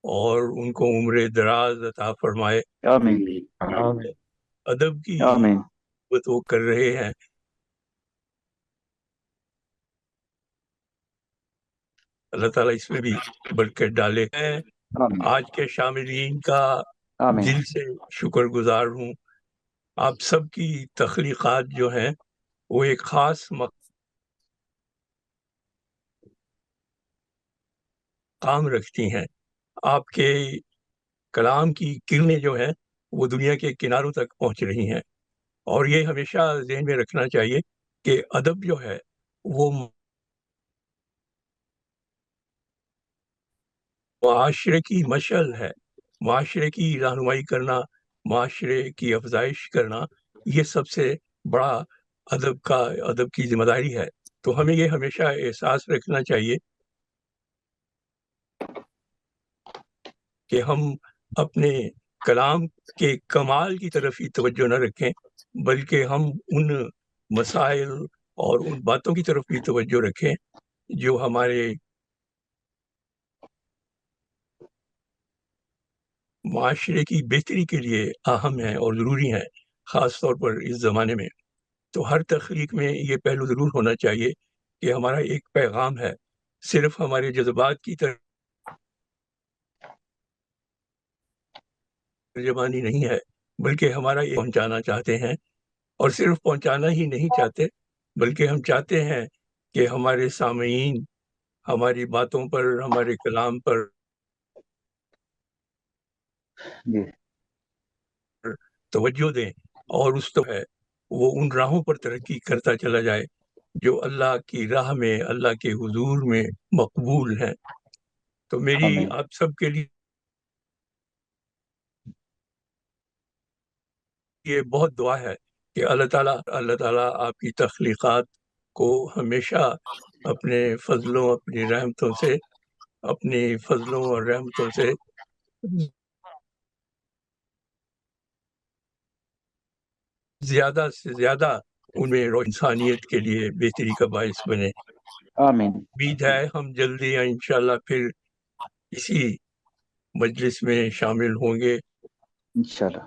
और उनको उम्र दराज अता फरमाए। आमीन। अदब की आमीन। बात वो कर रहे हैं, अल्लाह ताला इसमें भी बरकत डाले हैं। आज के शामिलीन का आमीन। दिल से शुक्रगुजार हूँ। आप सबकी तख्लीक़ात जो हैं वो एक ख़ास मकाम रखती हैं। आपके कलाम की किरणें जो हैं वो दुनिया के किनारों तक पहुँच रही हैं, और ये हमेशा ज़हन में रखना चाहिए कि अदब जो है वो माशरे की मशअल है। माशरे की रहनुमाई करना, माशरे की अफ़ज़ाइश करना, ये सबसे बड़ा अदब की ज़िम्मेदारी है। तो हमें ये हमेशा एहसास रखना चाहिए कि हम अपने कलाम के कमाल की तरफ ही तवज्जो न रखें, बल्कि हम उन मसाइल और उन बातों की तरफ भी तवज्जो रखें जो हमारे माशरे की बेहतरी के लिए अहम हैं और ज़रूरी हैं, ख़ास तौर पर इस ज़माने में। तो हर तख्लीक में ये पहलू ज़रूर होना चाहिए कि हमारा एक पैगाम है, सिर्फ़ हमारे जज़्बात की तर्जमानी नहीं है, बल्कि हमारा ये पहुँचाना चाहते हैं, और सिर्फ़ पहुँचाना ही नहीं चाहते, बल्कि हम चाहते हैं कि हमारे सामईन हमारी बातों पर, हमारे कलाम पर तवज्जो दें, और उस तो है वो उन राहों पर तरक्की करता चला जाए जो अल्लाह की राह में, अल्लाह के हुजूर में मकबूल हैं। तो मेरी आप सबके लिए ये बहुत दुआ है कि अल्लाह ताला आपकी तख्लीक़ात को हमेशा अपने फ़ज़लों, अपनी रहमतों से, अपनी फ़ज़लों और रहमतों से ज़्यादा उनमें इंसानियत के लिए बेहतरी का बाइस बने। आमीन। उम्मीद है हम जल्दी इंशाअल्लाह फिर इसी मजलिस में शामिल होंगे इंशाअल्लाह।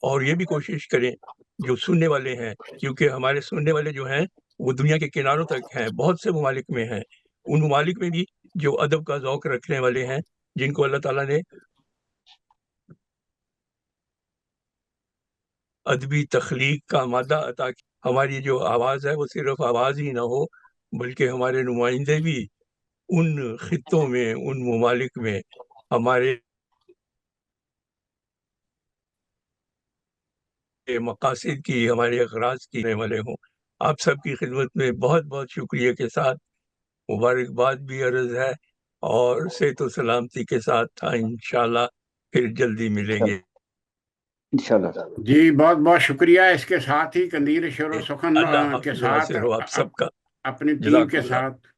और ये भी कोशिश करें जो सुनने वाले हैं, क्योंकि हमारे सुनने वाले जो हैं वो दुनिया के किनारों तक हैं, बहुत से ममालिक में हैं। उन ममालिक में भी जो अदब का ज़ौक़ रखने वाले हैं, जिनको अल्लाह ताला ने अदबी तख्लीक का मादा अता हमारी जो आवाज़ है वो सिर्फ आवाज़ ही ना हो, बल्कि हमारे नुमाइंदे भी उन खित्तों में, उन ममालिक में हमारे मकासद की, हमारे अखराज की रहने वाले हों। आप सबकी खिदमत में बहुत बहुत शुक्रिया के साथ मुबारकबाद भी अर्ज है, और सेहत और सलामती के साथ इंशाल्लाह फिर जल्दी मिलेंगे इंशाल्लाह। जी बहुत बहुत शुक्रिया। इसके साथ ही कंदील शेर सुखन अल्लाह के हाफिज़ साथ नासिर हो आप सबका। अपनी टीम के जज़ाकल्लाह। साथ